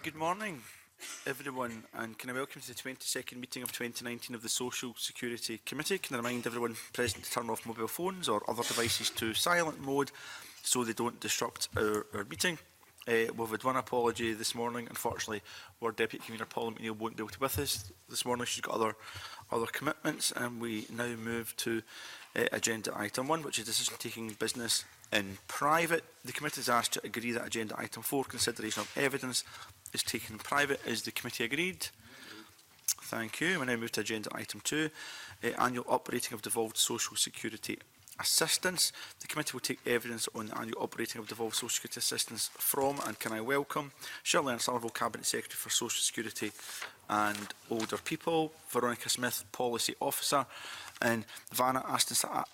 Good morning, everyone, and can I welcome to the 22nd meeting of 2019 of the Social Security Committee. Can I remind everyone present to turn off mobile phones or other devices to silent mode so they don't disrupt our meeting. We've had one apology this morning. Unfortunately, our Deputy Convener Paul McNeill won't be able to be with us this morning. She's got other commitments, and we now move to agenda item 1, which is decision-taking business in private. The committee is asked to agree that agenda item 4, consideration of evidence, is taken in private. Is the committee agreed? Thank you. We now move to agenda item 2, annual operating of devolved social security assistance. The committee will take evidence on the annual operating of devolved social security assistance from, and can I welcome Shirley Ann Somerville, Cabinet Secretary for Social Security and Older People, Veronica Smith, Policy Officer, and Vanna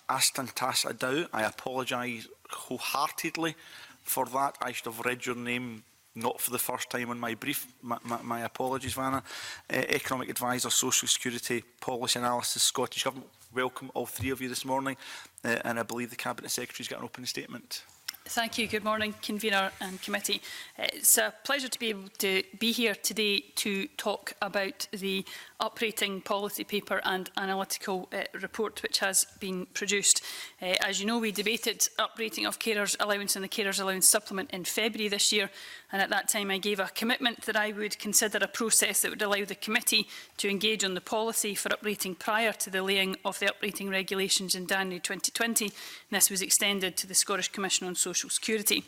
Astantasa-Dow. I apologise wholeheartedly for that. I should have read your name not for the first time on my brief. My apologies, Vanna. Economic Advisor, Social Security Policy Analysis, Scottish Government. Welcome all three of you this morning, and I believe the Cabinet Secretary's got an opening statement. Thank you. Good morning, Convener and Committee. It's a pleasure to be able to be here today to talk about the operating policy paper and analytical report which has been produced. As you know, we debated uprating of carers allowance and the carers allowance supplement in February this year, and at that time I gave a commitment that I would consider a process that would allow the committee to engage on the policy for uprating prior to the laying of the uprating regulations in January 2020, and this was extended to the Scottish Commission on Social Security.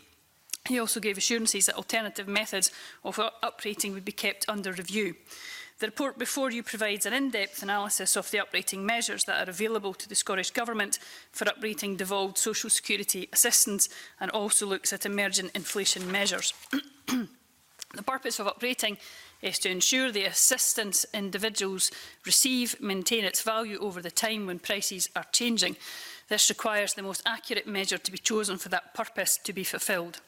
He also gave assurances that alternative methods of uprating would be kept under review. The report before you provides an in-depth analysis of the uprating measures that are available to the Scottish Government for uprating devolved social security assistance, and also looks at emergent inflation measures. The purpose of uprating is to ensure the assistance individuals receive maintain its value over the time when prices are changing. This requires the most accurate measure to be chosen for that purpose to be fulfilled.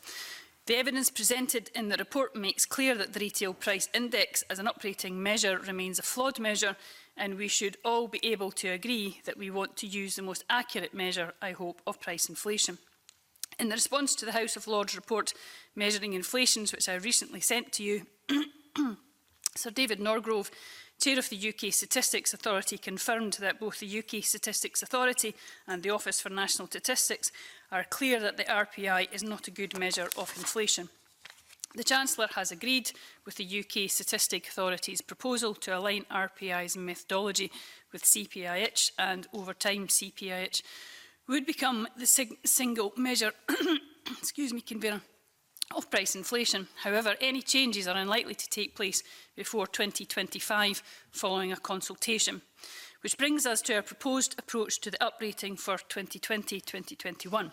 The evidence presented in the report makes clear that the retail price index as an uprating measure remains a flawed measure, and we should all be able to agree that we want to use the most accurate measure, I hope, of price inflation. In the response to the House of Lords report measuring inflations, which I recently sent to you, Sir David Norgrove, Chair of the UK Statistics Authority, confirmed that both the UK Statistics Authority and the Office for National Statistics are clear that the RPI is not a good measure of inflation. The Chancellor has agreed with the UK Statistics Authority's proposal to align RPI's methodology with CPIH, and over time CPIH would become the single measure excuse me, Convener, of price inflation. However, any changes are unlikely to take place before 2025 following a consultation. Which brings us to our proposed approach to the uprating for 2020-2021.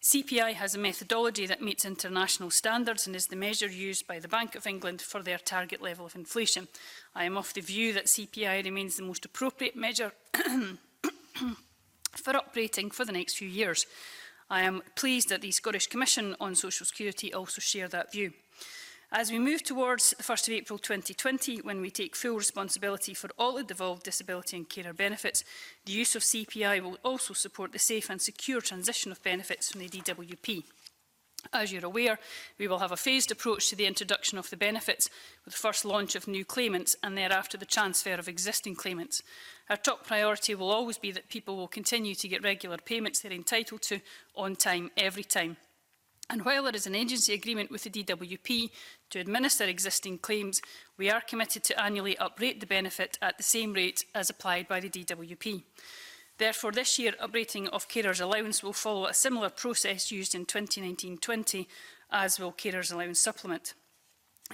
CPI has a methodology that meets international standards and is the measure used by the Bank of England for their target level of inflation. I am of the view that CPI remains the most appropriate measure for uprating for the next few years. I am pleased that the Scottish Commission on Social Security also share that view. As we move towards the 1st of April 2020, when we take full responsibility for all the devolved disability and carer benefits, the use of CPI will also support the safe and secure transition of benefits from the DWP. As you're aware, we will have a phased approach to the introduction of the benefits, with the first launch of new claimants and thereafter the transfer of existing claimants. Our top priority will always be that people will continue to get regular payments they're entitled to on time, every time. And while there is an agency agreement with the DWP to administer existing claims, we are committed to annually uprate the benefit at the same rate as applied by the DWP. Therefore, this year, uprating of carers allowance will follow a similar process used in 2019-20, as will carers allowance supplement.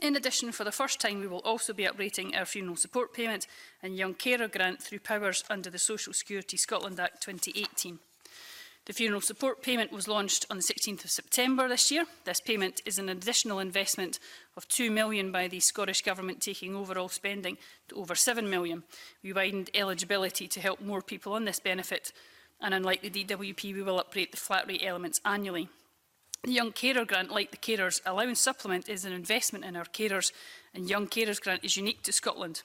In addition, for the first time, we will also be uprating our funeral support payment and young carer grant through powers under the Social Security Scotland Act 2018. The funeral support payment was launched on the 16th of September this year. This payment is an additional investment of £2 million by the Scottish Government, taking overall spending to over £7 million. We widened eligibility to help more people on this benefit, and unlike the DWP, we will uprate the flat rate elements annually. The Young Carer Grant, like the Carers Allowance Supplement, is an investment in our carers, and Young Carers Grant is unique to Scotland.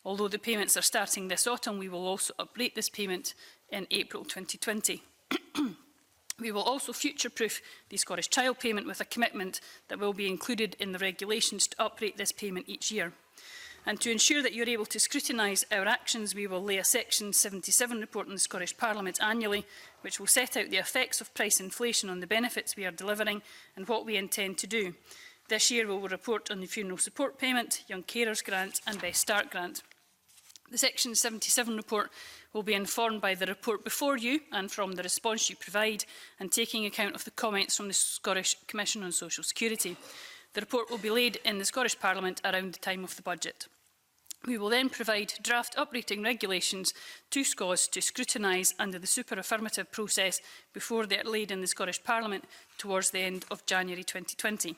Although the payments are starting this autumn, we will also uprate this payment in April 2020. We will also future-proof the Scottish Child Payment with a commitment that will be included in the regulations to uprate this payment each year. And to ensure that you are able to scrutinise our actions, we will lay a Section 77 report in the Scottish Parliament annually, which will set out the effects of price inflation on the benefits we are delivering and what we intend to do. This year we will report on the Funeral Support Payment, Young Carers Grant and Best Start Grant. The Section 77 report will be informed by the report before you and from the response you provide, and taking account of the comments from the Scottish Commission on Social Security. The report will be laid in the Scottish Parliament around the time of the budget. We will then provide draft uprating regulations to SCOS to scrutinise under the super affirmative process before they are laid in the Scottish Parliament towards the end of January 2020.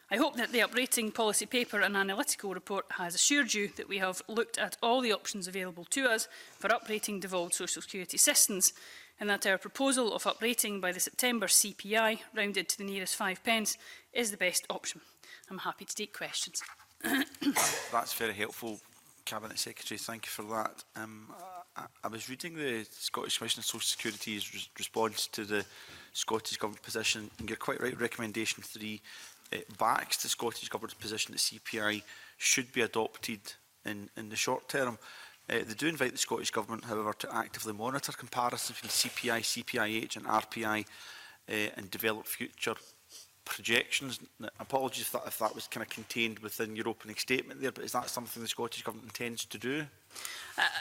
I hope that the uprating policy paper and analytical report has assured you that we have looked at all the options available to us for uprating devolved social security systems, and that our proposal of uprating by the September CPI, rounded to the nearest 5 pence, is the best option. I'm happy to take questions. That's very helpful, Cabinet Secretary. Thank you for that. I was reading the Scottish Commission on Social Security's response to the Scottish Government position, and you're quite right, recommendation 3 backs the Scottish Government's position that CPI should be adopted in the short term. They do invite the Scottish Government, however, to actively monitor comparisons between CPI, CPIH and RPI and develop future projections. Apologies if that was kind of contained within your opening statement there, but is that something the Scottish Government intends to do?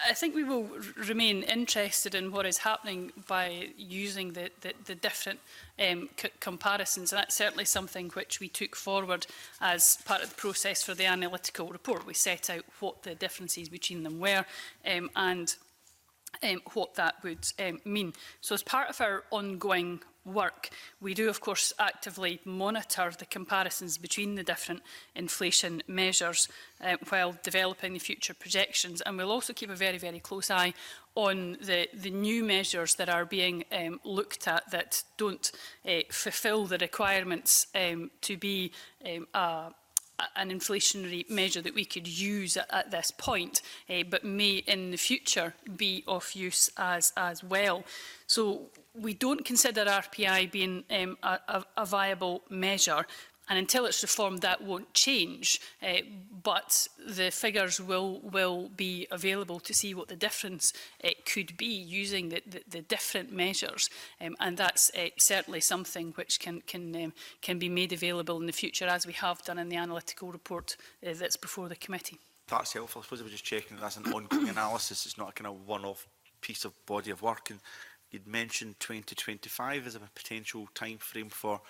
I think we will remain interested in what is happening by using the different comparisons, and that's certainly something which we took forward as part of the process for the analytical report. We set out what the differences between them were and what that would mean. So as part of our ongoing work, we do of course actively monitor the comparisons between the different inflation measures while developing the future projections, and we'll also keep a very, very close eye on the new measures that are being looked at that don't fulfil the requirements to be an inflationary measure that we could use at this point, but may in the future be of use as well. So we don't consider RPI being a viable measure, and until it's reformed that won't change, but the figures will be available to see what the difference could be using the different measures, and that's certainly something which can be made available in the future, as we have done in the analytical report that's before the committee. That's helpful. I suppose I was just checking that that's an ongoing analysis. It's not a kind of one-off piece of body of work. And you'd mentioned 2025 as a potential time frame for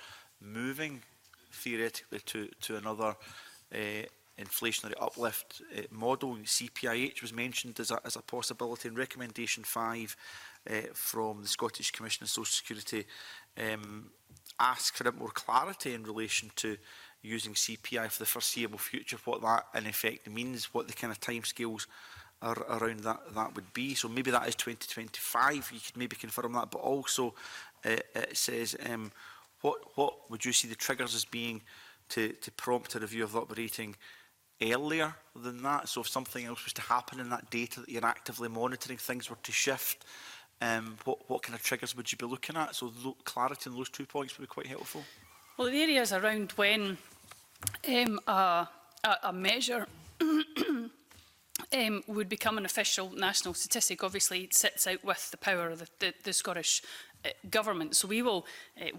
moving theoretically to another inflationary uplift model. CPIH was mentioned as a possibility, and recommendation 5 from the Scottish Commission on Social Security asks for a bit more clarity in relation to using CPI for the foreseeable future, what that in effect means, what the kind of timescales around that would be. So maybe that is 2025, you could maybe confirm that, but also it says what would you see the triggers as being to prompt a review of the uprating earlier than that? So if something else was to happen in that data that you're actively monitoring, things were to shift, what kind of triggers would you be looking at? So clarity on those 2 points would be quite helpful. Well, the areas around when a measure would become an official national statistic obviously sits out with the power of the Scottish Government. So we will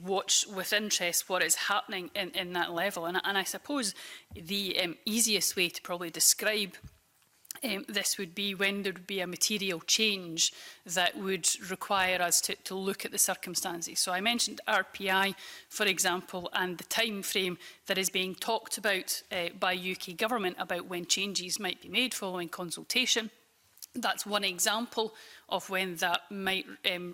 watch with interest what is happening in that level. And I suppose the easiest way to probably describe this would be when there would be a material change that would require us to look at the circumstances. So I mentioned RPI, for example, and the time frame that is being talked about by UK Government about when changes might be made following consultation. That's one example of when that might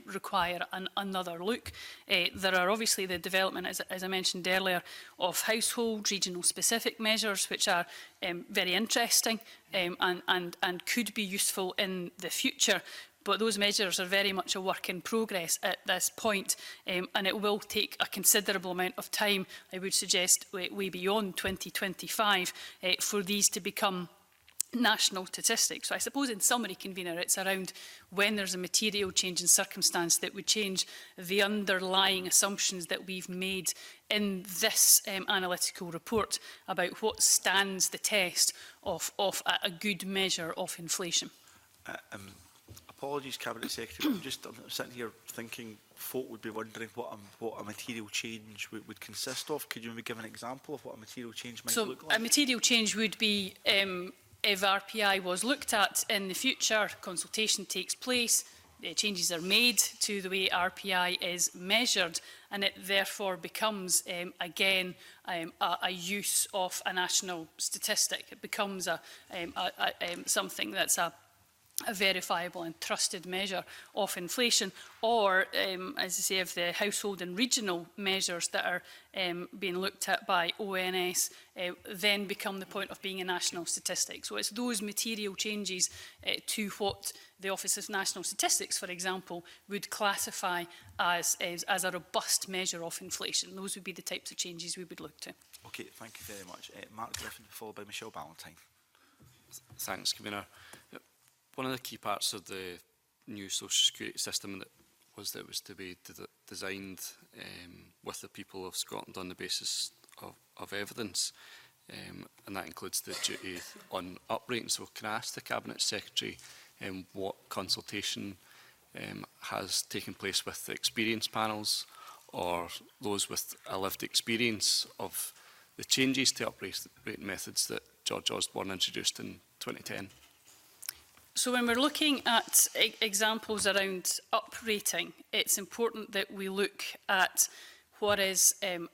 require another look. There are obviously the development, as I mentioned earlier, of household regional specific measures, which are very interesting and could be useful in the future. But those measures are very much a work in progress at this point, and it will take a considerable amount of time, I would suggest, way beyond 2025, for these to become national statistics. So I suppose in summary, Convener, it's around when there's a material change in circumstance that would change the underlying assumptions that we've made in this analytical report about what stands the test of a good measure of inflation. Apologies, Cabinet Secretary, but I'm sitting here thinking folk would be wondering what a material change would consist of. Could you maybe give an example of what a material change might look like? A material change would be if RPI was looked at in the future, consultation takes place, changes are made to the way RPI is measured, and it therefore becomes, again, a use of a national statistic. It becomes something that's a verifiable and trusted measure of inflation, or, as I say, of the household and regional measures that are being looked at by ONS, then become the point of being a national statistic. So it's those material changes to what the Office of National Statistics, for example, would classify as a robust measure of inflation. Those would be the types of changes we would look to. Okay, thank you very much. Mark Griffin, followed by Michelle Ballantyne. Thanks, Convener. One of the key parts of the new social security system that was to be designed with the people of Scotland on the basis of evidence, and that includes the duty on uprating. So can I ask the Cabinet Secretary what consultation has taken place with the experience panels or those with a lived experience of the changes to uprating methods that George Osborne introduced in 2010? So when we're looking at examples around uprating, it's important that we look at what is an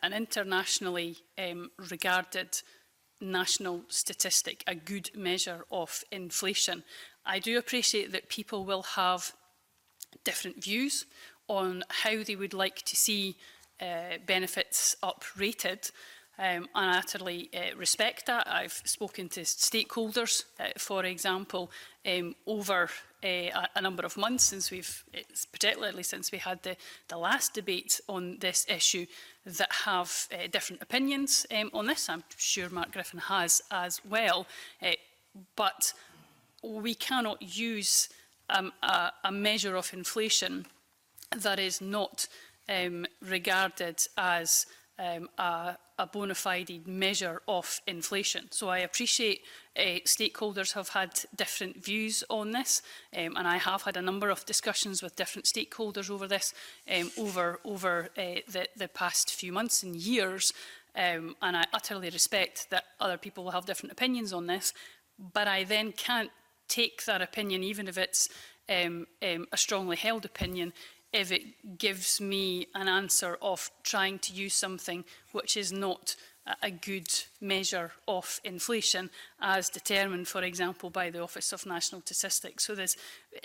internationally regarded national statistic, a good measure of inflation. I do appreciate that people will have different views on how they would like to see benefits uprated. And I utterly respect that. I've spoken to stakeholders, for example, over a number of months since particularly since we had the last debate on this issue, that have different opinions on this. I'm sure Mark Griffin has as well. But we cannot use a measure of inflation that is not regarded as a bona fide measure of inflation. So I appreciate stakeholders have had different views on this, and I have had a number of discussions with different stakeholders over this over the past few months and years, and I utterly respect that other people will have different opinions on this, but I then can't take that opinion, even if it's a strongly held opinion, if it gives me an answer of trying to use something which is not a good measure of inflation as determined, for example, by the Office of National Statistics. So this,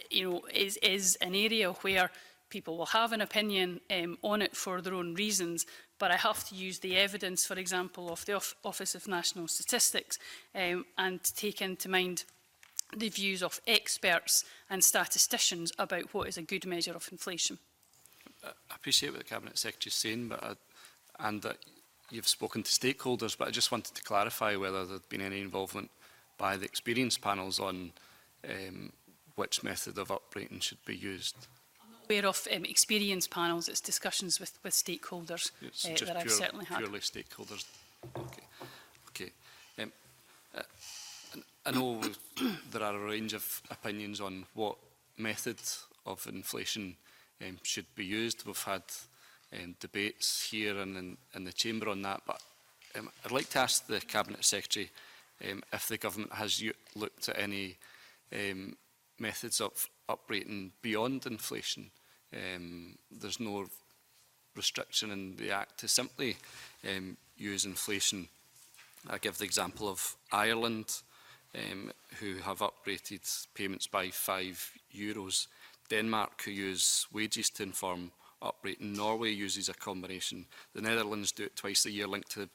is an area where people will have an opinion on it for their own reasons, but I have to use the evidence, for example, of the Office of National Statistics and take into mind the views of experts and statisticians about what is a good measure of inflation. I appreciate what the Cabinet Secretary is saying, and that you've spoken to stakeholders, but I just wanted to clarify whether there had been any involvement by the experience panels on which method of uprating should be used. Aware of experience panels, it's discussions with stakeholders that I've certainly had. Purely stakeholders. Okay. I know there are a range of opinions on what method of inflation should be used. We've had debates here and in the Chamber on that, but I'd like to ask the Cabinet Secretary if the Government has looked at any methods of uprating beyond inflation. There's no restriction in the Act to simply use inflation. I give the example of Ireland, who have uprated payments by €5. Denmark, who use wages to inform uprating. Norway uses a combination. The Netherlands do it twice a year linked to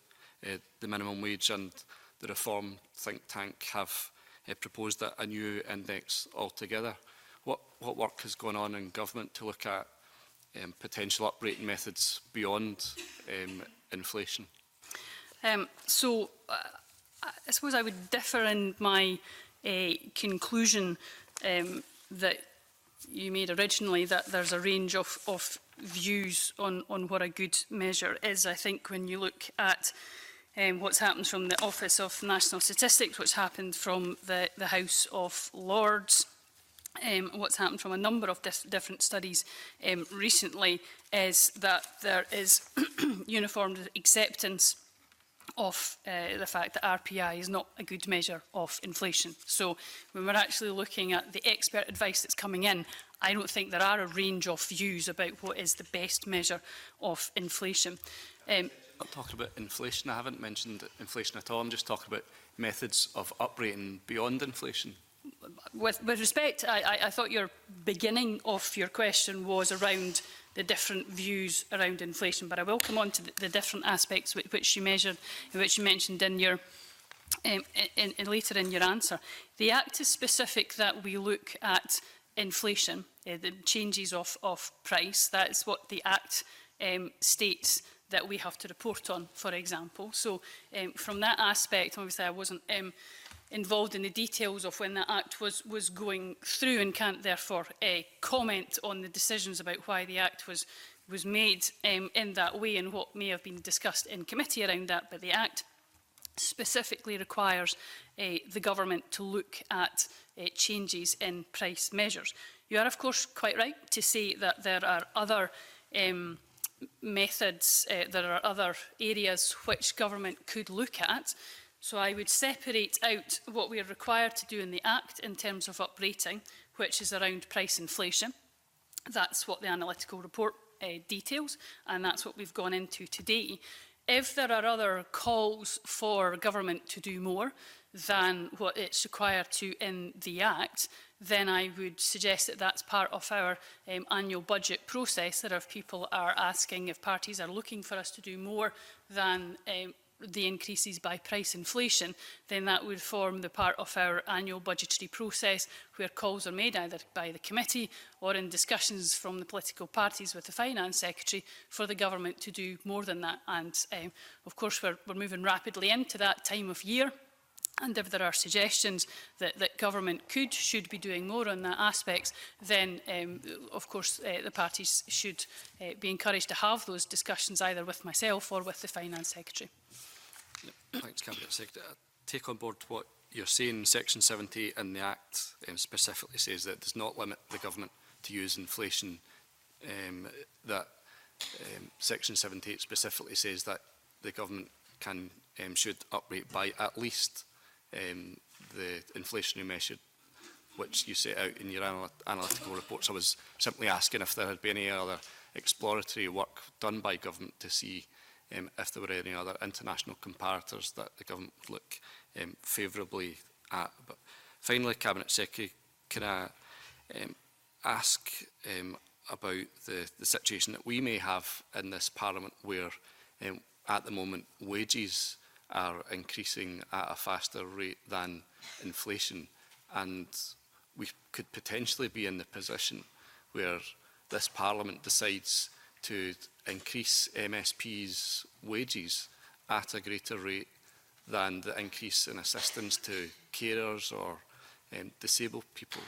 the minimum wage, and the Reform think tank have proposed a new index altogether. What work has gone on in Government to look at potential uprating methods beyond inflation? I suppose I would differ in my conclusion that you made originally, that there's a range of views on what a good measure is. I think when you look at what's happened from the Office of National Statistics, what's happened from the House of Lords, what's happened from a number of different studies recently, is that there is uniform acceptance of the fact that RPI is not a good measure of inflation. So when we're actually looking at the expert advice that's coming in, I don't think there are a range of views about what is the best measure of inflation. I'm not talking about inflation. I haven't mentioned inflation at all. I'm just talking about methods of uprating beyond inflation. With respect, I thought your beginning of your question was around the different views around inflation, but I will come on to the different aspects which you measured, which you mentioned in your later in your answer. The Act is specific that we look at inflation, the changes of price. That is what the Act states that we have to report on, for example. So from that aspect, obviously I wasn't involved in the details of when that Act was going through, and can't therefore comment on the decisions about why the Act was made in that way and what may have been discussed in committee around that. But the Act specifically requires the government to look at changes in price measures. You are of course quite right to say that there are other methods, there are other areas which government could look at. So I would separate out what we are required to do in the Act in terms of uprating, which is around price inflation. That's what the analytical report details, and that's what we've gone into today. If there are other calls for government to do more than what it's required to in the Act, then I would suggest that that's part of our annual budget process, that if people are asking, if parties are looking for us to do more than the increases by price inflation, then that would form the part of our annual budgetary process where calls are made either by the committee or in discussions from the political parties with the Finance Secretary for the government to do more than that. And of course we're moving rapidly into that time of year, and if there are suggestions that government should be doing more on that aspects, then of course the parties should be encouraged to have those discussions either with myself or with the Finance Secretary. Thanks, Cabinet Secretary. I take on board what you're saying. Section 78 in the Act specifically says that it does not limit the government to use inflation. Section 78 specifically says that the government should uprate by at least the inflationary measure which you set out in your analytical reports. I was simply asking if there had been any other exploratory work done by government to see if there were any other international comparators that the government would look favourably at. But finally, Cabinet Secretary, can I ask about the situation that we may have in this Parliament where at the moment wages are increasing at a faster rate than inflation, and we could potentially be in the position where this Parliament decides to increase MSP's wages at a greater rate than the increase in assistance to carers or disabled people.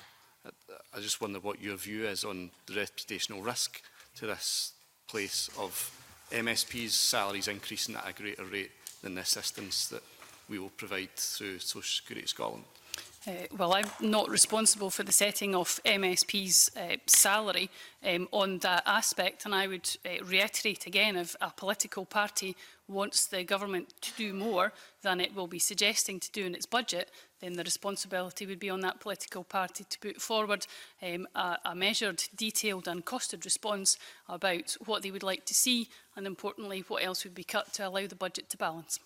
I just wonder what your view is on the reputational risk to this place of MSP's salaries increasing at a greater rate than the assistance that we will provide through Social Security Scotland. Well, I'm not responsible for the setting of MSP's salary on that aspect, and I would reiterate again, if a political party wants the government to do more than it will be suggesting to do in its budget, then the responsibility would be on that political party to put forward a measured, detailed and costed response about what they would like to see, and importantly what else would be cut to allow the budget to balance.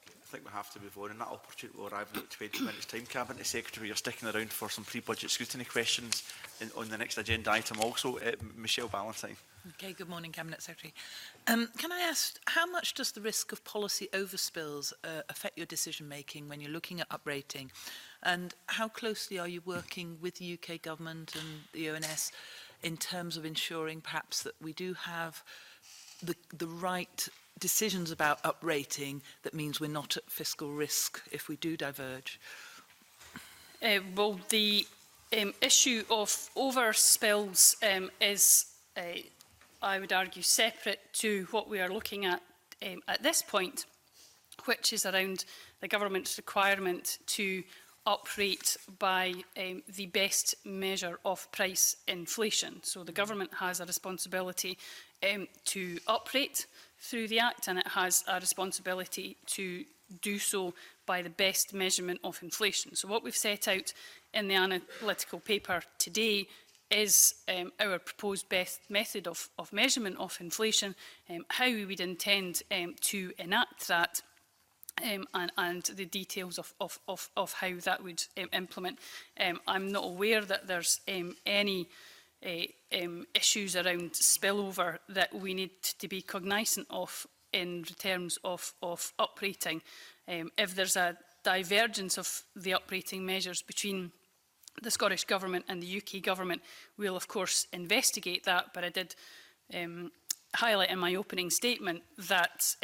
I think we have to move on, and that opportunity will arrive in about 20 minutes' time. Cabinet Secretary, you're sticking around for some pre-budget scrutiny questions on the next agenda item also. Michelle Ballantyne. Okay, good morning, Cabinet Secretary. Can I ask, how much does the risk of policy overspills affect your decision-making when you're looking at uprating? And how closely are you working with the UK Government and the ONS in terms of ensuring perhaps that we do have the right decisions about uprating that means we're not at fiscal risk if we do diverge? Well, the issue of overspills is, I would argue, separate to what we are looking at this point, which is around the government's requirement to uprate by the best measure of price inflation. So the government has a responsibility to uprate through the Act, and it has a responsibility to do so by the best measurement of inflation. So what we've set out in the analytical paper today is our proposed best method of measurement of inflation, how we would intend to enact that, and the details of how that would implement. I'm not aware that there's any issues around spillover that we need to be cognisant of in terms of uprating. If there's a divergence of the uprating measures between the Scottish Government and the UK Government, we'll of course investigate that, but I did highlight in my opening statement that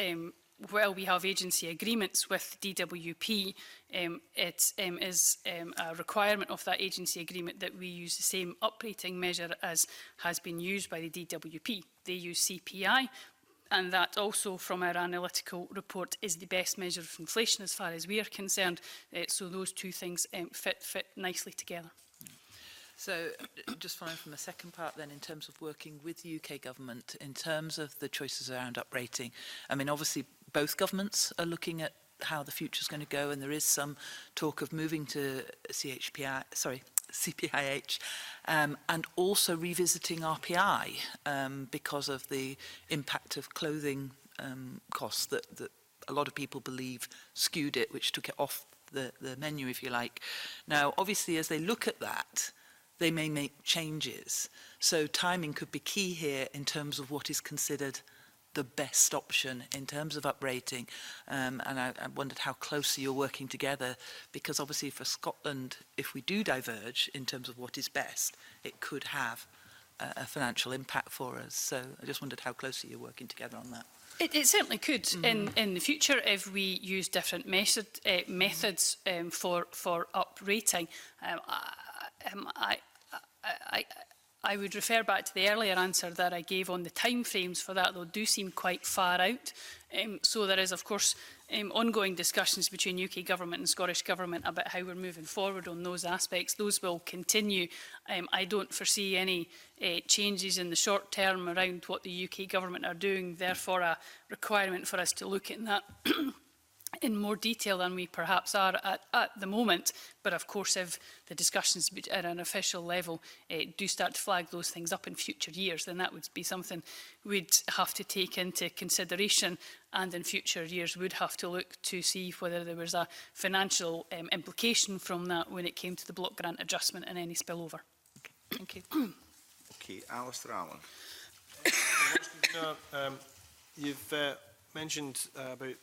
while we have agency agreements with DWP, it is a requirement of that agency agreement that we use the same uprating measure as has been used by the DWP. They use CPI, and that also, from our analytical report, is the best measure of inflation as far as we are concerned. So those two things fit nicely together. So, just following from the second part then, in terms of working with the UK government, in terms of the choices around uprating, I mean, obviously both governments are looking at how the future is going to go, and there is some talk of moving to CPIH, and also revisiting RPI because of the impact of clothing costs that a lot of people believe skewed it, which took it off the menu, if you like. Now, obviously, as they look at that, they may make changes. So timing could be key here in terms of what is considered the best option in terms of uprating. And I wondered how closely you're working together, because obviously for Scotland, if we do diverge in terms of what is best, it could have a financial impact for us. So I just wondered how closely you're working together on that. It certainly could in the future if we use different methods for uprating. I would refer back to the earlier answer that I gave on the timeframes for that, though do seem quite far out. So there is, of course, ongoing discussions between UK Government and Scottish Government about how we're moving forward on those aspects. Those will continue. I don't foresee any changes in the short term around what the UK Government are doing, therefore a requirement for us to look at that in more detail than we perhaps are at the moment. But of course, if the discussions at an official level do start to flag those things up in future years, then that would be something we'd have to take into consideration, and in future years would have to look to see whether there was a financial implication from that when it came to the block grant adjustment and any spillover. Okay. Thank you. Okay, Alistair Allen. You've mentioned about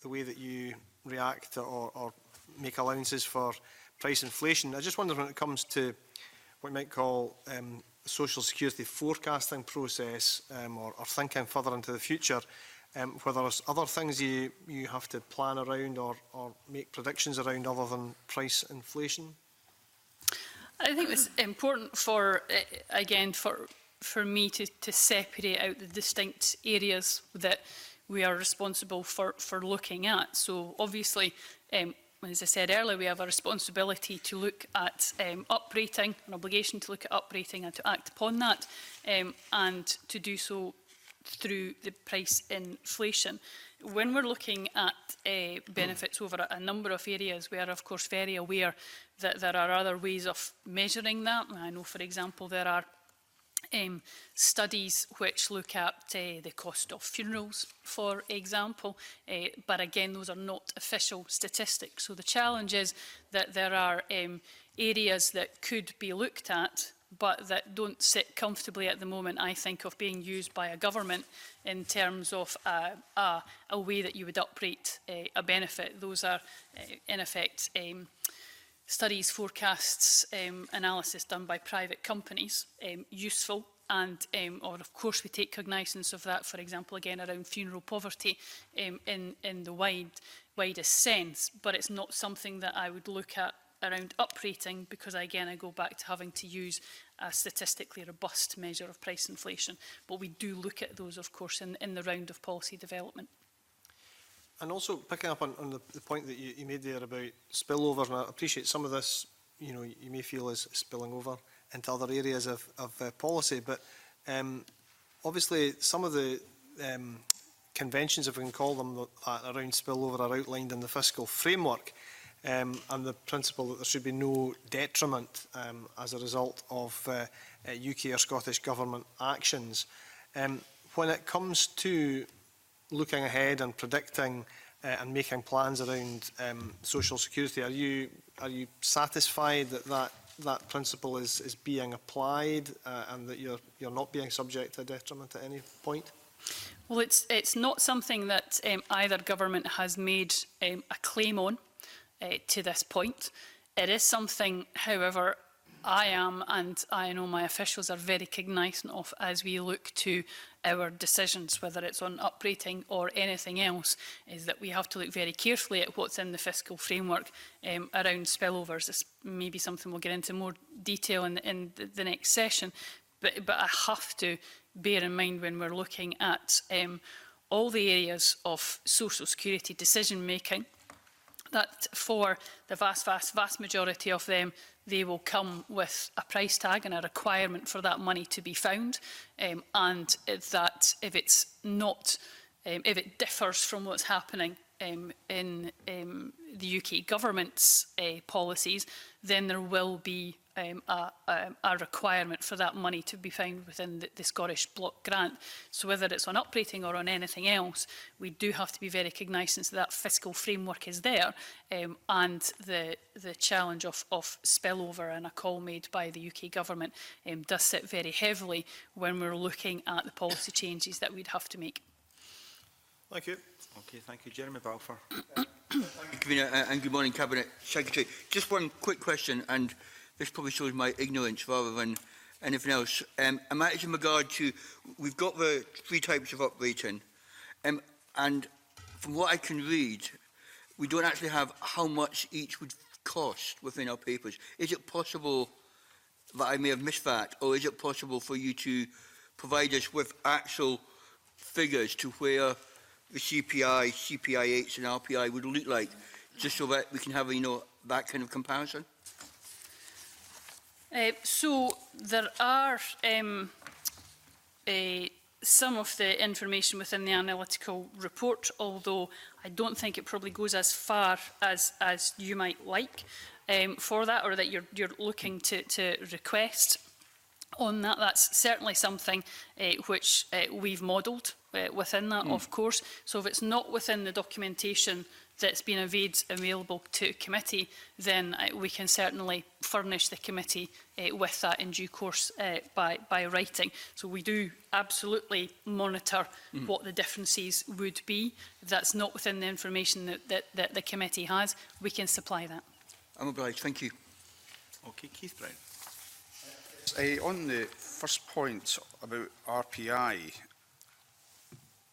the way that you react or make allowances for price inflation. I just wonder, when it comes to what you might call the social security forecasting process, or thinking further into the future, whether there's other things you have to plan around or make predictions around other than price inflation? I think it's important for, again, for me to separate out the distinct areas that we are responsible for looking at. So obviously, as I said earlier, we have a responsibility to look at uprating, an obligation to look at uprating and to act upon that, and to do so through the price inflation. When we're looking at benefits over a number of areas, we are of course very aware that there are other ways of measuring that. I know, for example, there are studies which look at the cost of funerals, for example, but again, those are not official statistics. So the challenge is that there are areas that could be looked at, but that don't sit comfortably at the moment, I think, of being used by a government in terms of a way that you would uprate a benefit. Those are, in effect, studies, forecasts, analysis done by private companies, useful and or of course we take cognizance of that, for example, again around funeral poverty in the widest sense, but it's not something that I would look at around uprating, because again I go back to having to use a statistically robust measure of price inflation. But we do look at those, of course, in the round of policy development. And also picking up on the point that you made there about spillover, and I appreciate some of this, you know, you may feel is spilling over into other areas of policy, but obviously some of the conventions, if we can call them that, around spillover are outlined in the fiscal framework, and the principle that there should be no detriment as a result of UK or Scottish Government actions. When it comes to looking ahead and predicting and making plans around social security, are you satisfied that that principle is being applied and that you're not being subject to detriment at any point? Well, it's not something that either government has made a claim on to this point. It is something, however, I am, and I know my officials are very cognizant of as we look to our decisions, whether it's on uprating or anything else, is that we have to look very carefully at what's in the fiscal framework around spillovers. This may be something we'll get into more detail in the next session, but I have to bear in mind when we're looking at all the areas of social security decision making, that for the vast majority of them, they will come with a price tag and a requirement for that money to be found, and that if it's not, if it differs from what's happening in the UK government's policies, then there will be a requirement for that money to be found within the Scottish Block Grant. So whether it's on uprating or on anything else, we do have to be very cognizant that that fiscal framework is there, and the challenge of spillover and a call made by the UK government does sit very heavily when we're looking at the policy changes that we'd have to make. Thank you. Okay, thank you. Jeremy Balfour. Thank you, Convener, and good morning, Cabinet Secretary. Just one quick question, and this probably shows my ignorance rather than anything else. And that is in regard to, we've got the 3 types of uprating, and from what I can read, we don't actually have how much each would cost within our papers. Is it possible that I may have missed that, or is it possible for you to provide us with actual figures to where the CPI, CPIH and RPI would look like, just so that we can have, you know, that kind of comparison? So there are some of the information within the analytical report, although I don't think it probably goes as far as you might like for that, or that you're looking to request on that. That's certainly something which we've modelled within that, of course. So if it's not within the documentation that's been available to committee, then we can certainly furnish the committee with that in due course by writing. So we do absolutely monitor what the differences would be. If that's not within the information that the committee has, we can supply that. I'm obliged. Thank you. Okay, Keith Brown. On the first point about RPI,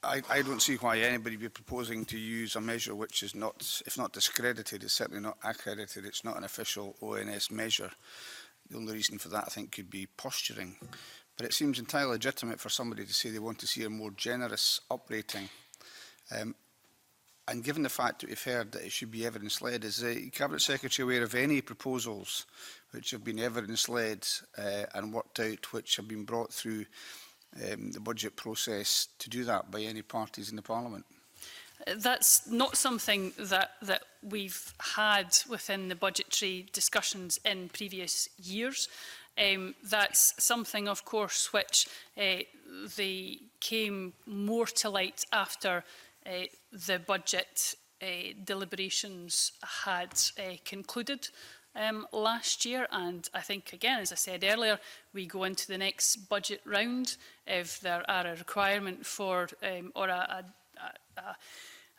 I don't see why anybody would be proposing to use a measure which is not, if not discredited, it's certainly not accredited. It's not an official ONS measure. The only reason for that, I think, could be posturing. But it seems entirely legitimate for somebody to say they want to see a more generous uprating. And given the fact that we've heard that it should be evidence-led, is the Cabinet Secretary aware of any proposals which have been evidence-led and worked out, which have been brought through the budget process to do that by any parties in the Parliament? That's not something that we've had within the budgetary discussions in previous years. That's something, of course, which they came more to light after the budget deliberations had concluded last year, and I think, again, as I said earlier, we go into the next budget round if there are a requirement for or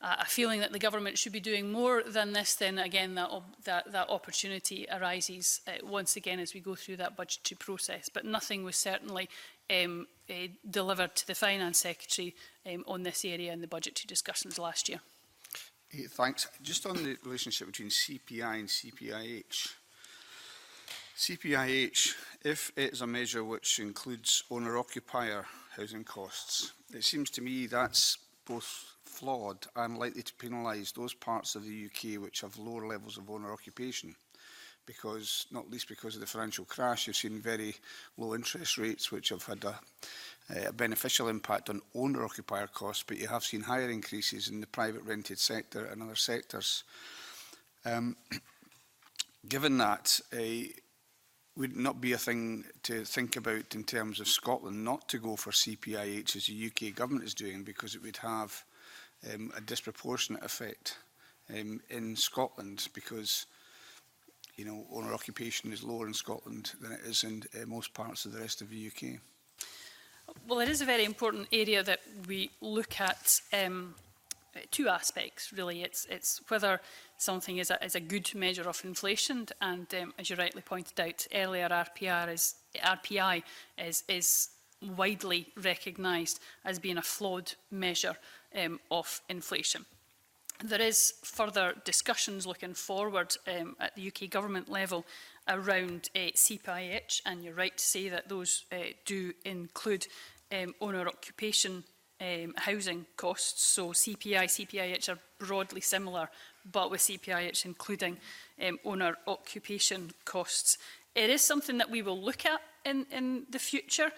a feeling that the government should be doing more than this, then again that opportunity arises once again as we go through that budgetary process. But nothing was certainly delivered to the Finance Secretary on this area in the budgetary discussions last year. Thanks. Just on the relationship between CPI and CPIH. CPIH, if it is a measure which includes owner-occupier housing costs, it seems to me that's both flawed and likely to penalise those parts of the UK which have lower levels of owner-occupation, because, not least because of the financial crash, you've seen very low interest rates which have had a beneficial impact on owner-occupier costs, but you have seen higher increases in the private rented sector and other sectors. Given that, would not be a thing to think about in terms of Scotland not to go for CPIH as the UK government is doing, because it would have a disproportionate effect in Scotland, because owner occupation is lower in Scotland than it is in most parts of the rest of the UK. Well, it is a very important area that we look at two aspects, really. It's whether something is a good measure of inflation, and as you rightly pointed out earlier, RPI is widely recognised as being a flawed measure of inflation. There is further discussions looking forward at the UK government level around CPIH, and you're right to say that those do include owner occupation housing costs. So CPIH are broadly similar, but with CPIH including owner occupation costs. It is something that we will look at in the future.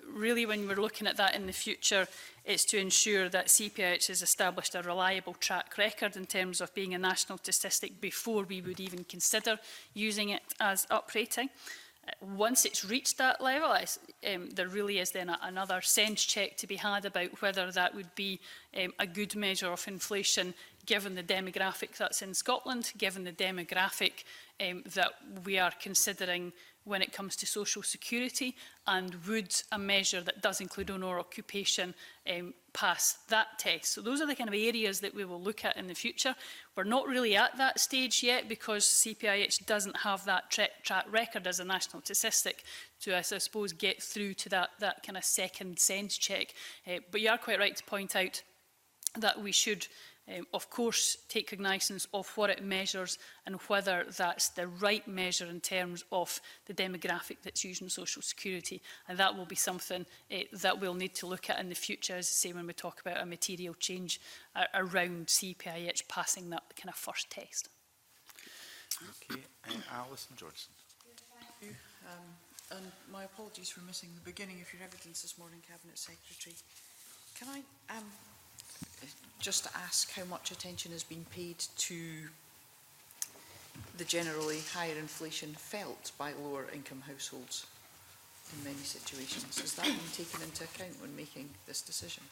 Really, when we're looking at that in the future, it's to ensure that CPIH has established a reliable track record in terms of being a national statistic before we would even consider using it as uprating. Once it's reached that level, there really is then another sense check to be had about whether that would be a good measure of inflation, given the demographic that's in Scotland, given the demographic that we are considering when it comes to social security, and would a measure that does include owner occupation pass that test. So those are the kind of areas that we will look at in the future. We're not really at that stage yet because CPIH doesn't have that track record as a national statistic to, I suppose, get through to that kind of second sense check. But you are quite right to point out that we should of course take cognizance of what it measures and whether that's the right measure in terms of the demographic that's used in social security, and that will be something that we'll need to look at in the future, as I say, when we talk about a material change around CPIH passing that kind of first test. Okay, Alison Johnson. Thank you. And my apologies for missing the beginning of your evidence this morning, Cabinet Secretary. Can I just ask how much attention has been paid to the generally higher inflation felt by lower income households in many situations? Has that been taken into account when making this decision?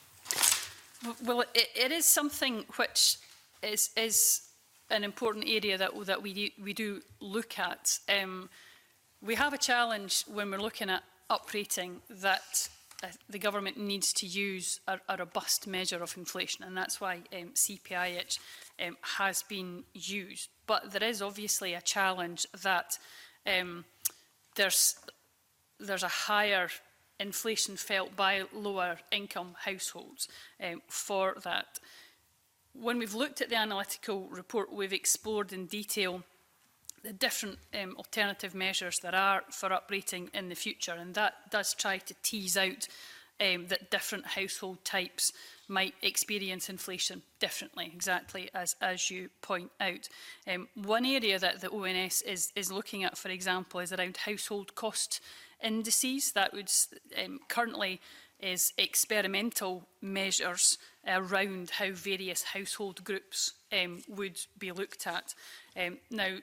Well, it is something which is an important area that we do look at. We have a challenge when we're looking at uprating that the government needs to use a robust measure of inflation, and that's why CPIH has been used. But there is obviously a challenge that there's a higher inflation felt by lower income households for that. When we've looked at the analytical report, we've explored in detail the different alternative measures there are for uprating in the future, and that does try to tease out that different household types might experience inflation differently, exactly as you point out. One area that the ONS is looking at, for example, is around household cost indices. That would currently is experimental measures around how various household groups would be looked at. Now,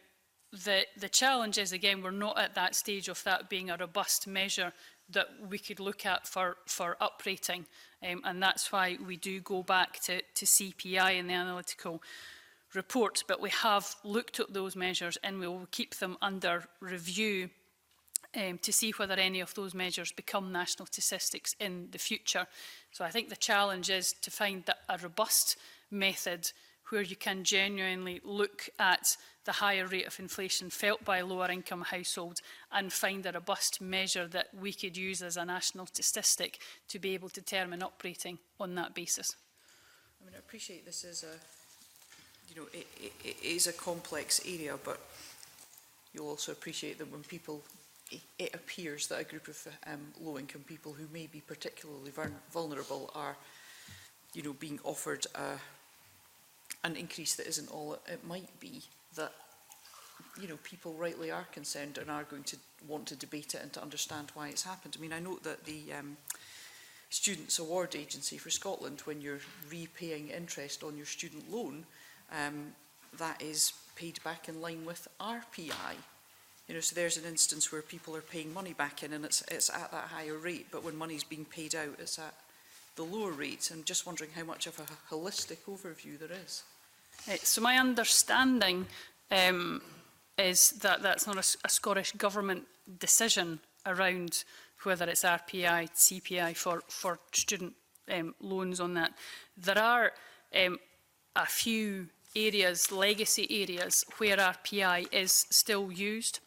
the challenge is, again, we're not at that stage of that being a robust measure that we could look at for uprating, and that's why we do go back to CPI in the analytical report. But we have looked at those measures and we will keep them under review to see whether any of those measures become national statistics in the future. So I think the challenge is to find a robust method where you can genuinely look at the higher rate of inflation felt by lower income households and find a robust measure that we could use as a national statistic to be able to determine operating on that basis. I mean, I appreciate this is a, you know, it is a complex area, but you'll also appreciate that when people, it appears that a group of low-income people who may be particularly vulnerable are, you know, being offered an increase that isn't all it might be, that, you know, people rightly are concerned and are going to want to debate it and to understand why it's happened. I mean, I note that the Students' Award Agency for Scotland, when you're repaying interest on your student loan, that is paid back in line with RPI. You know, so there's an instance where people are paying money back in and it's at that higher rate, but when money's being paid out, it's at the lower rate. I'm just wondering how much of a holistic overview there is. So my understanding is that that's not a Scottish Government decision around whether it's RPI, CPI for student loans on that. There are a few areas, legacy areas, where RPI is still used.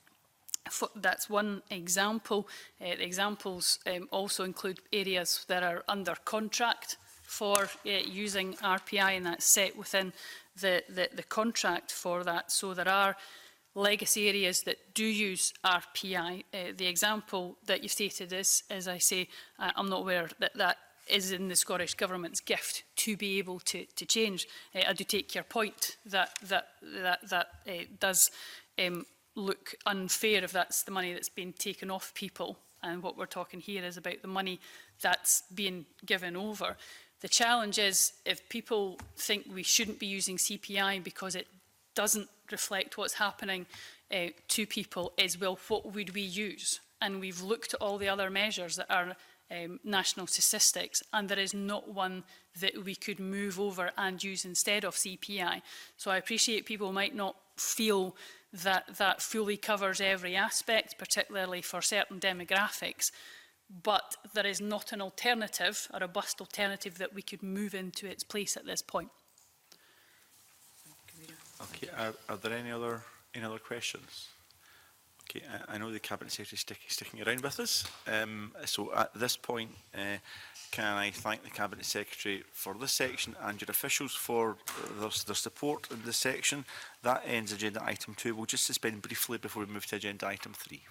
That's one example. The examples also include areas that are under contract for using RPI, and that's set within the contract for that. So there are legacy areas that do use RPI. The example that you stated is, as I say, I'm not aware that that is in the Scottish Government's gift to be able to change. I do take your point that does look unfair if that's the money that's been taken off people, and what we're talking here is about the money that's being given over. The challenge is, if people think we shouldn't be using CPI because it doesn't reflect what's happening to people, is, well, what would we use? And we've looked at all the other measures that are national statistics, and there is not one that we could move over and use instead of CPI. So I appreciate people might not feel that that fully covers every aspect, particularly for certain demographics, but there is not an alternative, a robust alternative that we could move into its place at this point. Okay, are there any other questions? Okay, I know the Cabinet Secretary is sticking around with us. So at this point, can I thank the Cabinet Secretary for this section and your officials for their support in this section. That ends agenda item 2. We'll just suspend briefly before we move to agenda item 3.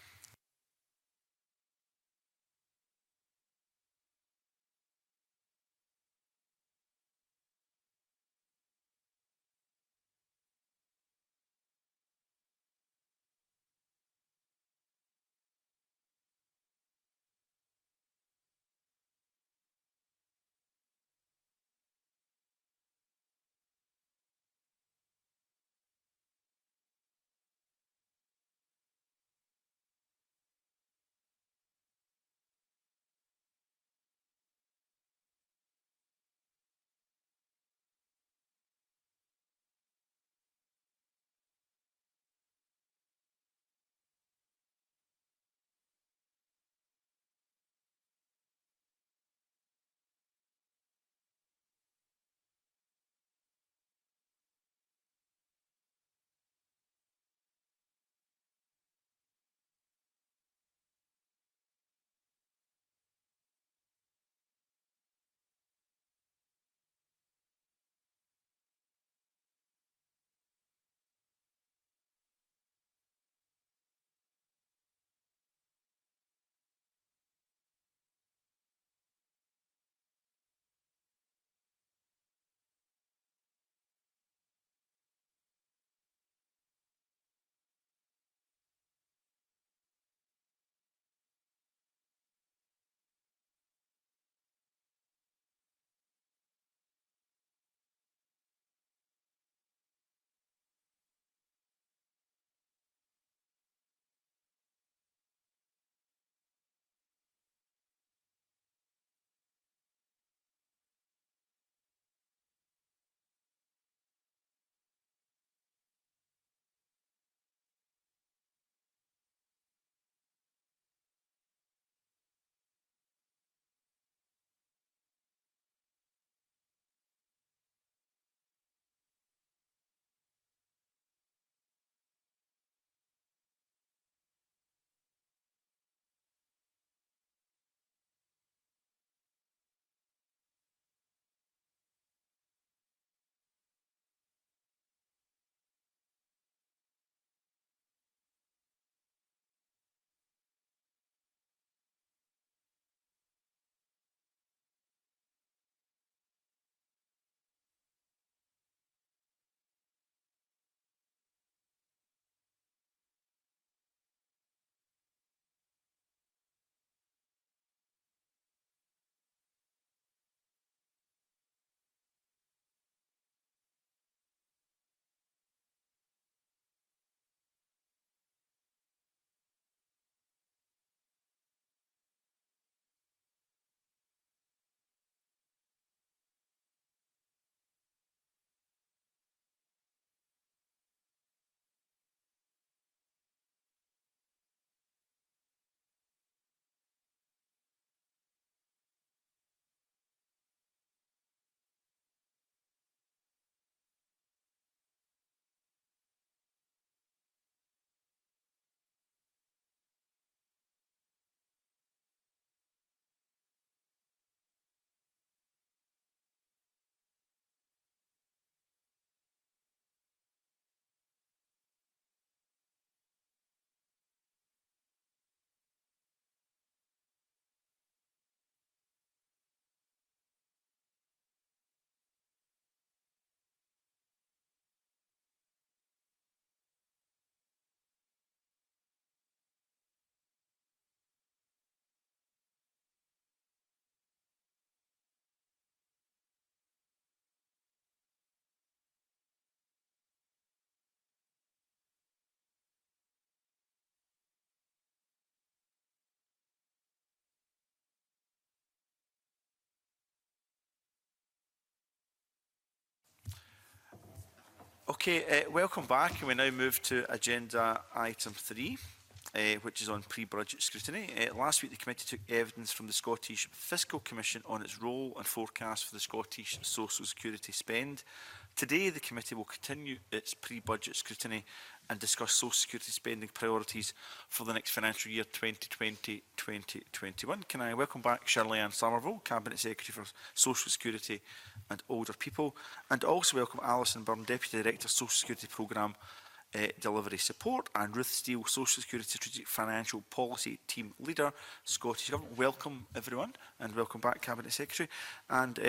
Okay, welcome back, and we now move to agenda item 3, which is on pre-budget scrutiny. Last week the committee took evidence from the Scottish Fiscal Commission on its role and forecast for the Scottish social security spend. Today the committee will continue its pre-budget scrutiny and discuss social security spending priorities for the next financial year 2020-2021. Can I welcome back Shirley-Ann Somerville, Cabinet Secretary for Social Security and Older People, and also welcome Alison Byrne, Deputy Director, Social Security Programme Delivery Support, and Ruth Steele, Social Security Strategic Financial Policy Team Leader, Scottish Government. Welcome everyone, and welcome back, Cabinet Secretary. And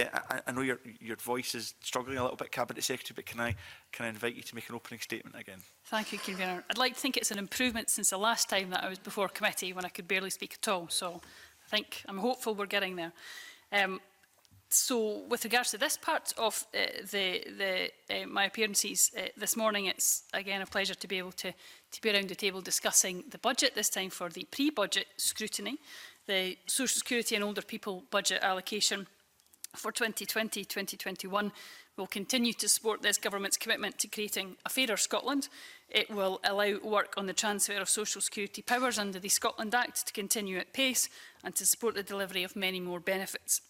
I know your voice is struggling a little bit, Cabinet Secretary, but can I invite you to make an opening statement again? Thank you, Convener. I'd like to think it's an improvement since the last time that I was before committee, when I could barely speak at all. So I'm hopeful we're getting there. So with regards to this part of my appearances this morning, it's again a pleasure to be able to be around the table discussing the budget, this time for the pre-budget scrutiny, the Social Security and Older People budget allocation for 2020-2021 will continue to support this government's commitment to creating a fairer Scotland. It will allow work on the transfer of social security powers under the Scotland Act to continue at pace and to support the delivery of many more benefits.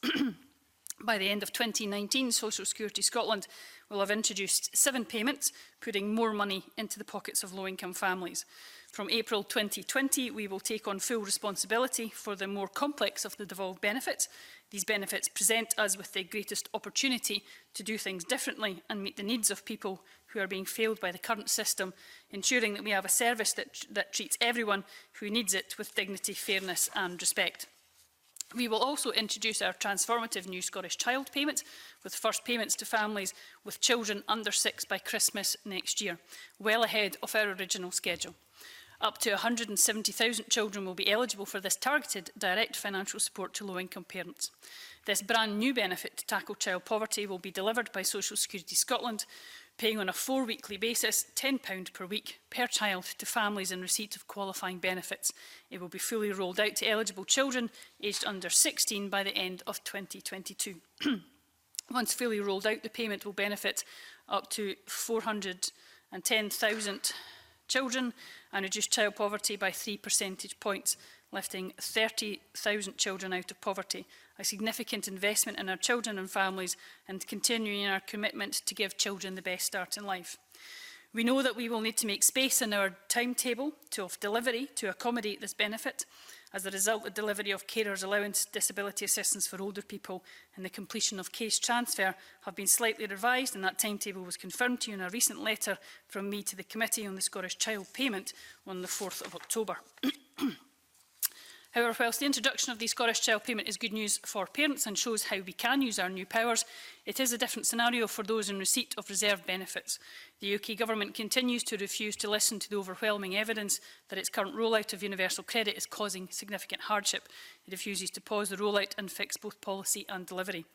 By the end of 2019, Social Security Scotland will have introduced 7 payments, putting more money into the pockets of low-income families. From April 2020, we will take on full responsibility for the more complex of the devolved benefits. These benefits present us with the greatest opportunity to do things differently and meet the needs of people who are being failed by the current system, ensuring that we have a service that treats everyone who needs it with dignity, fairness and respect. We will also introduce our transformative new Scottish Child Payment, with first payments to families with children under 6 by Christmas next year, well ahead of our original schedule. Up to 170,000 children will be eligible for this targeted direct financial support to low-income parents. This brand new benefit to tackle child poverty will be delivered by Social Security Scotland, paying on a 4-weekly basis £10 per week per child to families in receipt of qualifying benefits. It will be fully rolled out to eligible children aged under 16 by the end of 2022. Once fully rolled out, the payment will benefit up to 410,000 children and reduce child poverty by 3 percentage points, lifting 30,000 children out of poverty, a significant investment in our children and families, and continuing our commitment to give children the best start in life. We know that we will need to make space in our timetable of delivery to accommodate this benefit. As a result, the delivery of carers allowance, disability assistance for older people and the completion of case transfer have been slightly revised, and that timetable was confirmed to you in a recent letter from me to the Committee on the Scottish Child Payment on the 4th of October. However, whilst the introduction of the Scottish Child Payment is good news for parents and shows how we can use our new powers, it is a different scenario for those in receipt of reserved benefits. The UK Government continues to refuse to listen to the overwhelming evidence that its current rollout of universal credit is causing significant hardship. It refuses to pause the rollout and fix both policy and delivery.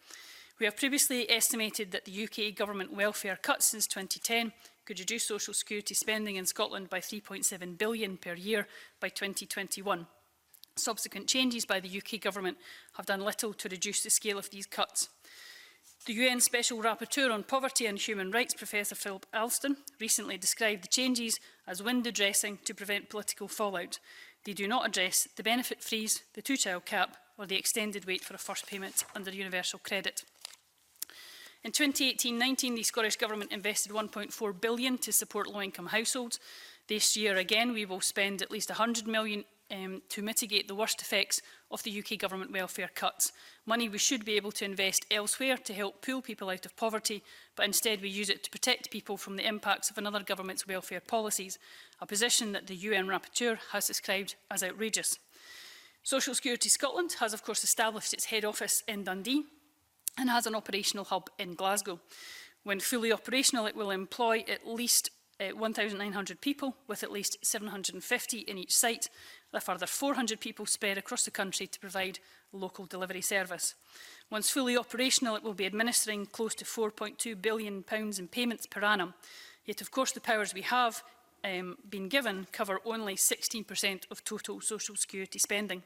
We have previously estimated that the UK Government welfare cuts since 2010 could reduce social security spending in Scotland by £3.7 billion per year by 2021. Subsequent changes by the UK Government have done little to reduce the scale of these cuts. The UN Special Rapporteur on Poverty and Human Rights, Professor Philip Alston, recently described the changes as window dressing to prevent political fallout. They do not address the benefit freeze, the 2-child cap, or the extended wait for a first payment under universal credit. In 2018-19, the Scottish Government invested £1.4 billion to support low-income households. This year again, we will spend at least £100 million to mitigate the worst effects of the UK Government welfare cuts. Money we should be able to invest elsewhere to help pull people out of poverty, but instead we use it to protect people from the impacts of another government's welfare policies, a position that the UN Rapporteur has described as outrageous. Social Security Scotland has of course established its head office in Dundee and has an operational hub in Glasgow. When fully operational, it will employ at least 1,900 people, with at least 750 in each site, with a further 400 people spread across the country to provide local delivery service. Once fully operational, it will be administering close to £4.2 billion in payments per annum. Yet, of course, the powers we have been given cover only 16% of total social security spending.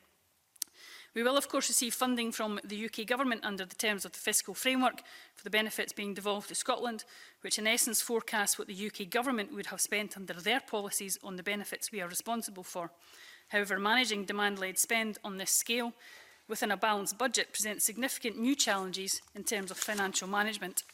We will, of course, receive funding from the UK Government under the terms of the fiscal framework for the benefits being devolved to Scotland, which in essence forecasts what the UK Government would have spent under their policies on the benefits we are responsible for. However, managing demand-led spend on this scale within a balanced budget presents significant new challenges in terms of financial management.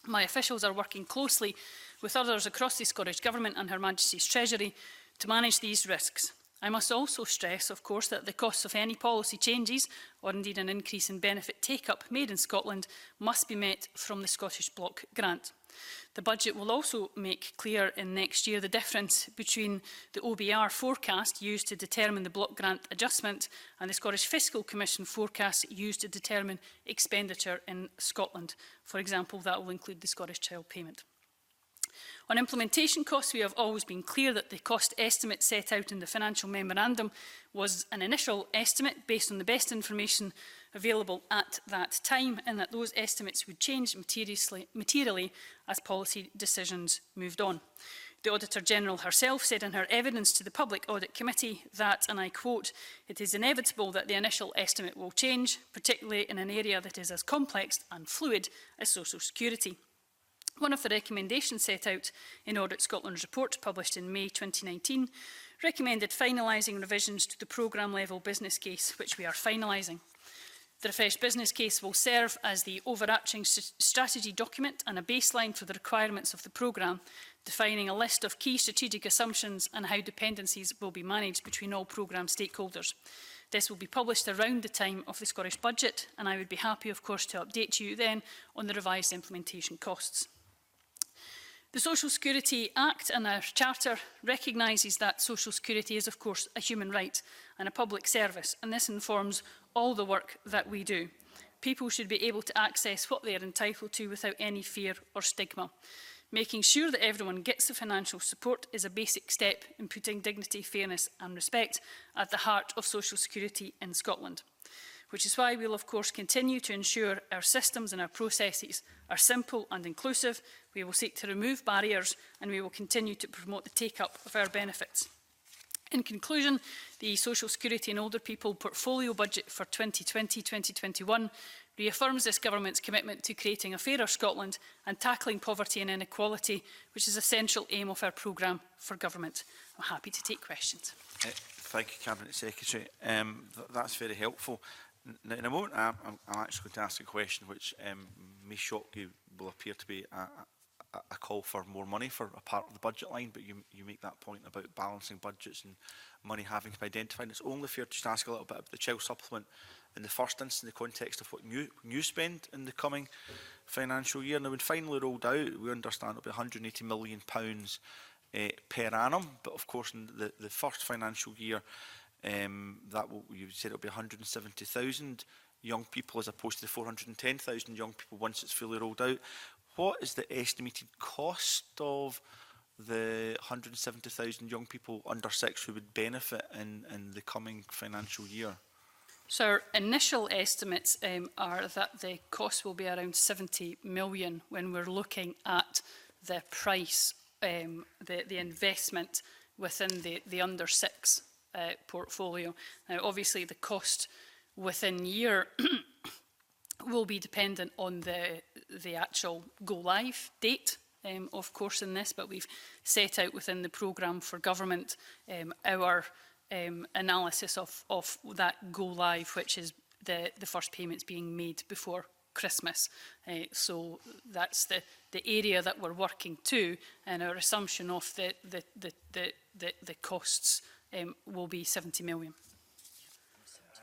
My officials are working closely with others across the Scottish Government and Her Majesty's Treasury to manage these risks. I must also stress, of course, that the costs of any policy changes, or indeed an increase in benefit take-up made in Scotland, must be met from the Scottish Block Grant. The budget will also make clear in next year the difference between the OBR forecast used to determine the Block Grant adjustment and the Scottish Fiscal Commission forecast used to determine expenditure in Scotland. For example, that will include the Scottish Child Payment. On implementation costs, we have always been clear that the cost estimate set out in the financial memorandum was an initial estimate based on the best information available at that time, and that those estimates would change materially as policy decisions moved on. The Auditor-General herself said in her evidence to the Public Audit Committee that, and I quote, "It is inevitable that the initial estimate will change, particularly in an area that is as complex and fluid as social security." One of the recommendations set out in Audit Scotland's report published in May 2019 recommended finalising revisions to the programme-level business case, which we are finalising. The refreshed business case will serve as the overarching strategy document and a baseline for the requirements of the programme, defining a list of key strategic assumptions and how dependencies will be managed between all programme stakeholders. This will be published around the time of the Scottish Budget, and I would be happy, of course, to update you then on the revised implementation costs. The Social Security Act and our Charter recognises that social security is, of course, a human right and a public service, and this informs all the work that we do. People should be able to access what they are entitled to without any fear or stigma. Making sure that everyone gets the financial support is a basic step in putting dignity, fairness and respect at the heart of social security in Scotland. Which is why we will, of course, continue to ensure our systems and our processes are simple and inclusive. We will seek to remove barriers and we will continue to promote the take-up of our benefits. In conclusion, the Social Security and Older People Portfolio Budget for 2020-2021 reaffirms this Government's commitment to creating a fairer Scotland and tackling poverty and inequality, which is a central aim of our programme for government. I'm happy to take questions. Thank you, Cabinet Secretary. That's very helpful. Now, in a moment, I'm actually going to ask a question which may shock you, will appear to be a call for more money for a part of the budget line, but you make that point about balancing budgets and money having to be identified. It's only fair to just ask a little bit about the child supplement in the first instance, in the context of what you spend in the coming financial year. Now, when finally rolled out, we understand it'll be £180 million per annum, but of course in the first financial year, you said it'll be 170,000 young people as opposed to the 410,000 young people once it's fully rolled out. What is the estimated cost of the 170,000 young people under 6 who would benefit in the coming financial year? So our initial estimates are that the cost will be around 70 million when we're looking at the price, the investment within the under 6 portfolio. Now, obviously, the cost within year will be dependent on the actual go-live date, of course, in this, but we've set out within the programme for government our analysis of that go-live, which is the first payments being made before Christmas. So that's the area that we're working to, and our assumption of the costs will be 70 million.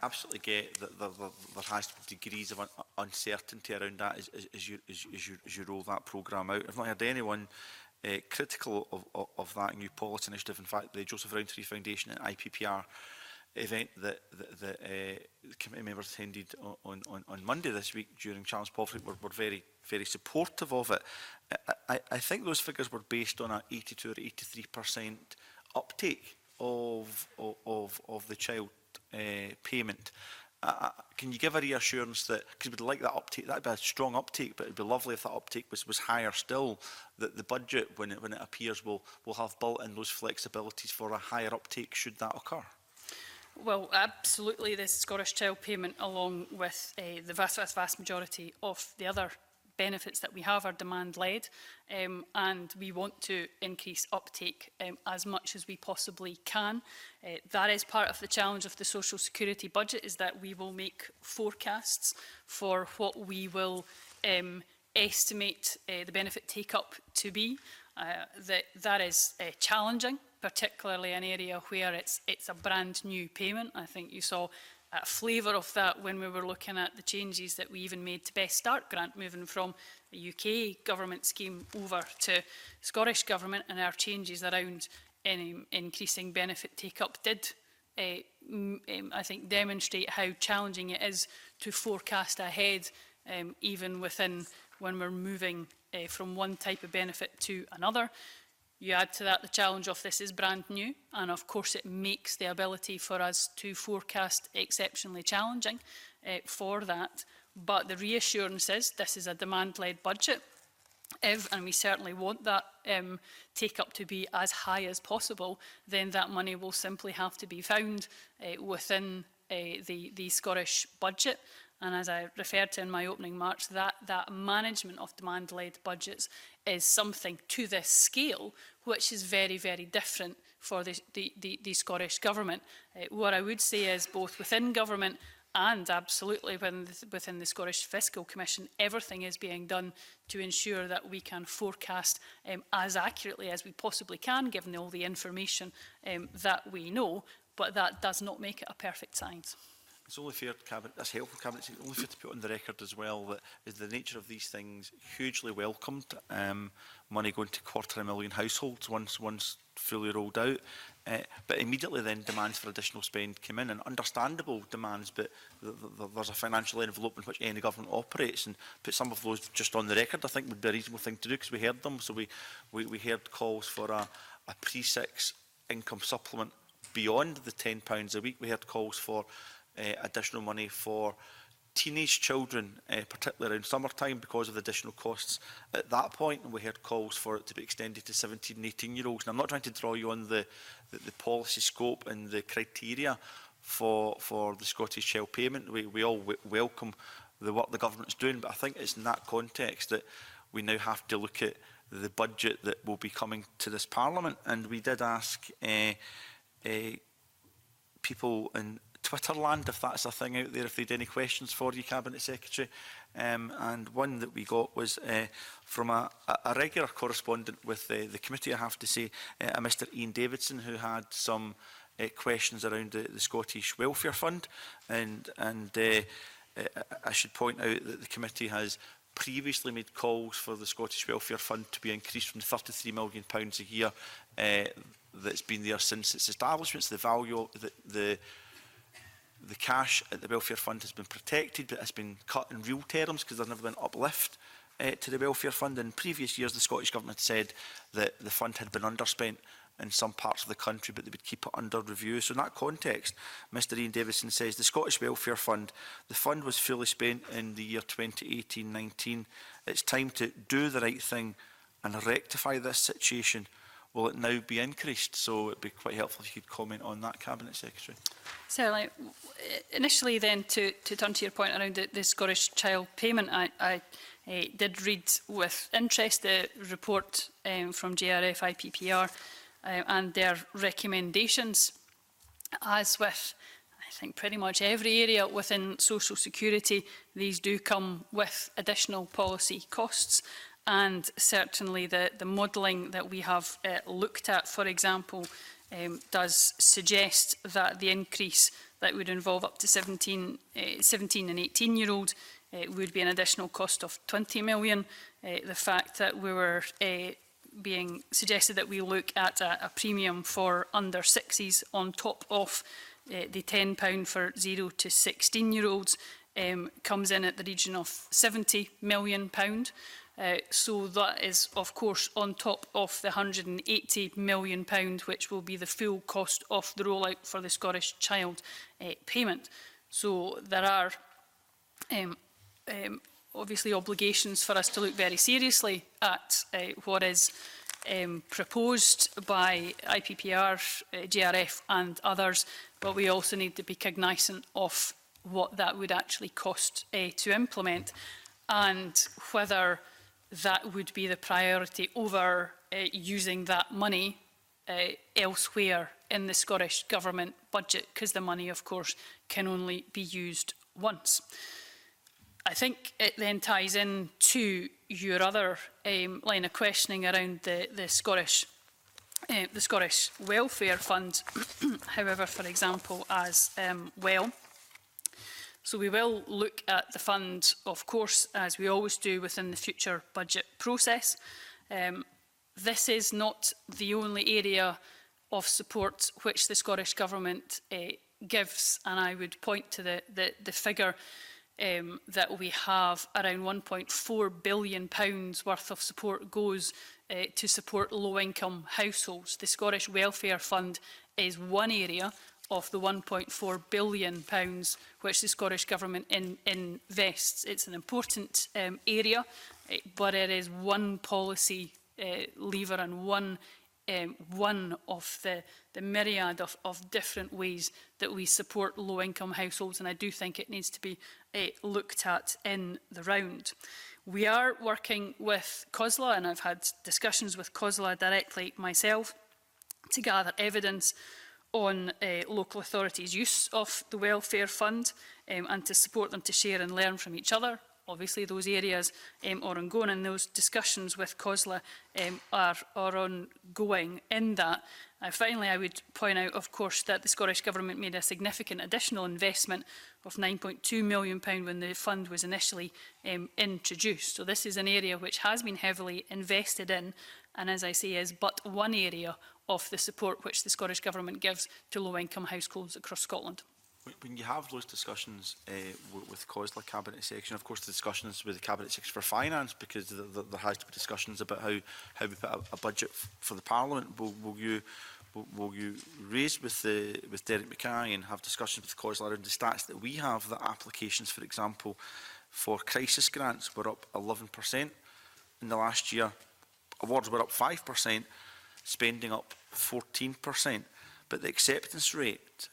Absolutely get that there has to be degrees of uncertainty around that as you roll that programme out. I've not heard anyone critical of that new policy initiative. In fact, the Joseph Rowntree Foundation and IPPR event that the committee members attended on Monday this week during Challenge Poverty were very, very supportive of it. I think those figures were based on an 82 or 83% uptake of the child payment. Can you give a reassurance that, because we'd like that uptake, that'd be a strong uptake, but it'd be lovely if that uptake was higher still, that the budget, when it appears, will have built in those flexibilities for a higher uptake should that occur? Well, absolutely, the Scottish Child Payment, along with the vast majority of the other benefits that we have, are demand-led, and we want to increase uptake as much as we possibly can. That is part of the challenge of the Social Security budget, is that we will make forecasts for what we will estimate the benefit take-up to be. That is challenging, particularly an area where it's a brand new payment. I think you saw a flavour of that when we were looking at the changes that we even made to Best Start grant, moving from the UK government scheme over to Scottish government, and our changes around increasing benefit take-up did, I think, demonstrate how challenging it is to forecast ahead, even within when we're moving from one type of benefit to another. You add to that the challenge of this is brand new, and of course it makes the ability for us to forecast exceptionally challenging for that. But the reassurance is this is a demand-led budget, and we certainly want that take up to be as high as possible. Then that money will simply have to be found within the Scottish budget. And as I referred to in my opening remarks, that management of demand-led budgets is something to this scale, which is very, very different for the Scottish Government. What I would say is both within government and absolutely within the Scottish Fiscal Commission, everything is being done to ensure that we can forecast as accurately as we possibly can, given all the information that we know, but that does not make it a perfect science. It's only fair, Cabinet, that's helpful, Cabinet, it's only fair to put on the record as well that is the nature of these things hugely welcomed. Money going to 250,000 households once fully rolled out. But immediately then demands for additional spend came in, and understandable demands, but there's a financial envelope in which any government operates, and put some of those just on the record I think would be a reasonable thing to do, because we heard them. So we heard calls for a pre-6 income supplement beyond the £10 a week. We heard calls for additional money for teenage children, particularly around summertime, because of the additional costs at that point, and we heard calls for it to be extended to 17 and 18-year-olds. And I'm not trying to draw you on the policy scope and the criteria for the Scottish Child Payment. We all welcome the work the government's doing, but I think it's in that context that we now have to look at the budget that will be coming to this Parliament. And we did ask people in Twitterland, if that's a thing out there, if they had any questions for you, Cabinet Secretary. And one that we got was from a regular correspondent with the committee, I have to say, a Mr Ian Davidson, who had some questions around the Scottish Welfare Fund. And I should point out that the committee has previously made calls for the Scottish Welfare Fund to be increased from £33 million a year that's been there since its establishment. So the value, the cash at the Welfare Fund has been protected, but has been cut in real terms because there's never been uplift to the Welfare Fund. In previous years, the Scottish Government said that the fund had been underspent in some parts of the country, but they would keep it under review. So in that context, Mr Ian Davison says the Scottish Welfare Fund, the fund was fully spent in the year 2018-19. It's time to do the right thing and rectify this situation. Will it now be increased? So it'd be quite helpful if you could comment on that, Cabinet Secretary. Certainly. Initially then, to turn to your point around the Scottish Child Payment, I did read with interest the report from JRF IPPR and their recommendations. As with, I think, pretty much every area within social security, these do come with additional policy costs. And certainly the modelling that we have looked at, for example, does suggest that the increase that would involve up to 17 and 18-year-olds would be an additional cost of 20 million. The fact that we were being suggested that we look at a premium for under 6s on top of the £10 for 0 to 16-year-olds comes in at the region of £70 million. So that is, of course, on top of the £180 million, which will be the full cost of the rollout for the Scottish Child Payment. So there are obviously obligations for us to look very seriously at what is proposed by IPPR, GRF and others, but we also need to be cognizant of what that would actually cost to implement, and whether that would be the priority over using that money elsewhere in the Scottish Government budget, because the money, of course, can only be used once. I think it then ties in to your other line of questioning around the Scottish Welfare Fund, however, for example, as well. So we will look at the fund, of course, as we always do within the future budget process. This is not the only area of support which the Scottish Government gives, and I would point to the figure that we have around £1.4 billion worth of support goes to support low-income households. The Scottish Welfare Fund is one area of the £1.4 billion which the Scottish Government invests. It's an important area, but it is one policy lever and one of the myriad of different ways that we support low-income households, and I do think it needs to be looked at in the round. We are working with COSLA, and I've had discussions with COSLA directly myself to gather evidence on local authorities' use of the Welfare Fund and to support them to share and learn from each other. Obviously, those areas are ongoing, and those discussions with COSLA are ongoing in that. Finally, I would point out, of course, that the Scottish Government made a significant additional investment of £9.2 million when the fund was initially introduced. So this is an area which has been heavily invested in, and as I say, is but one area of the support which the Scottish Government gives to low-income households across Scotland. When you have those discussions with COSLA Cabinet Section, of course the discussions with the Cabinet Section for Finance, because there has to be discussions about how we put a budget for the Parliament. Will you raise with Derek Mackay and have discussions with COSLA around the stats that we have, that applications, for example, for crisis grants were up 11% in the last year, awards were up 5%, spending up 14%. But the acceptance rate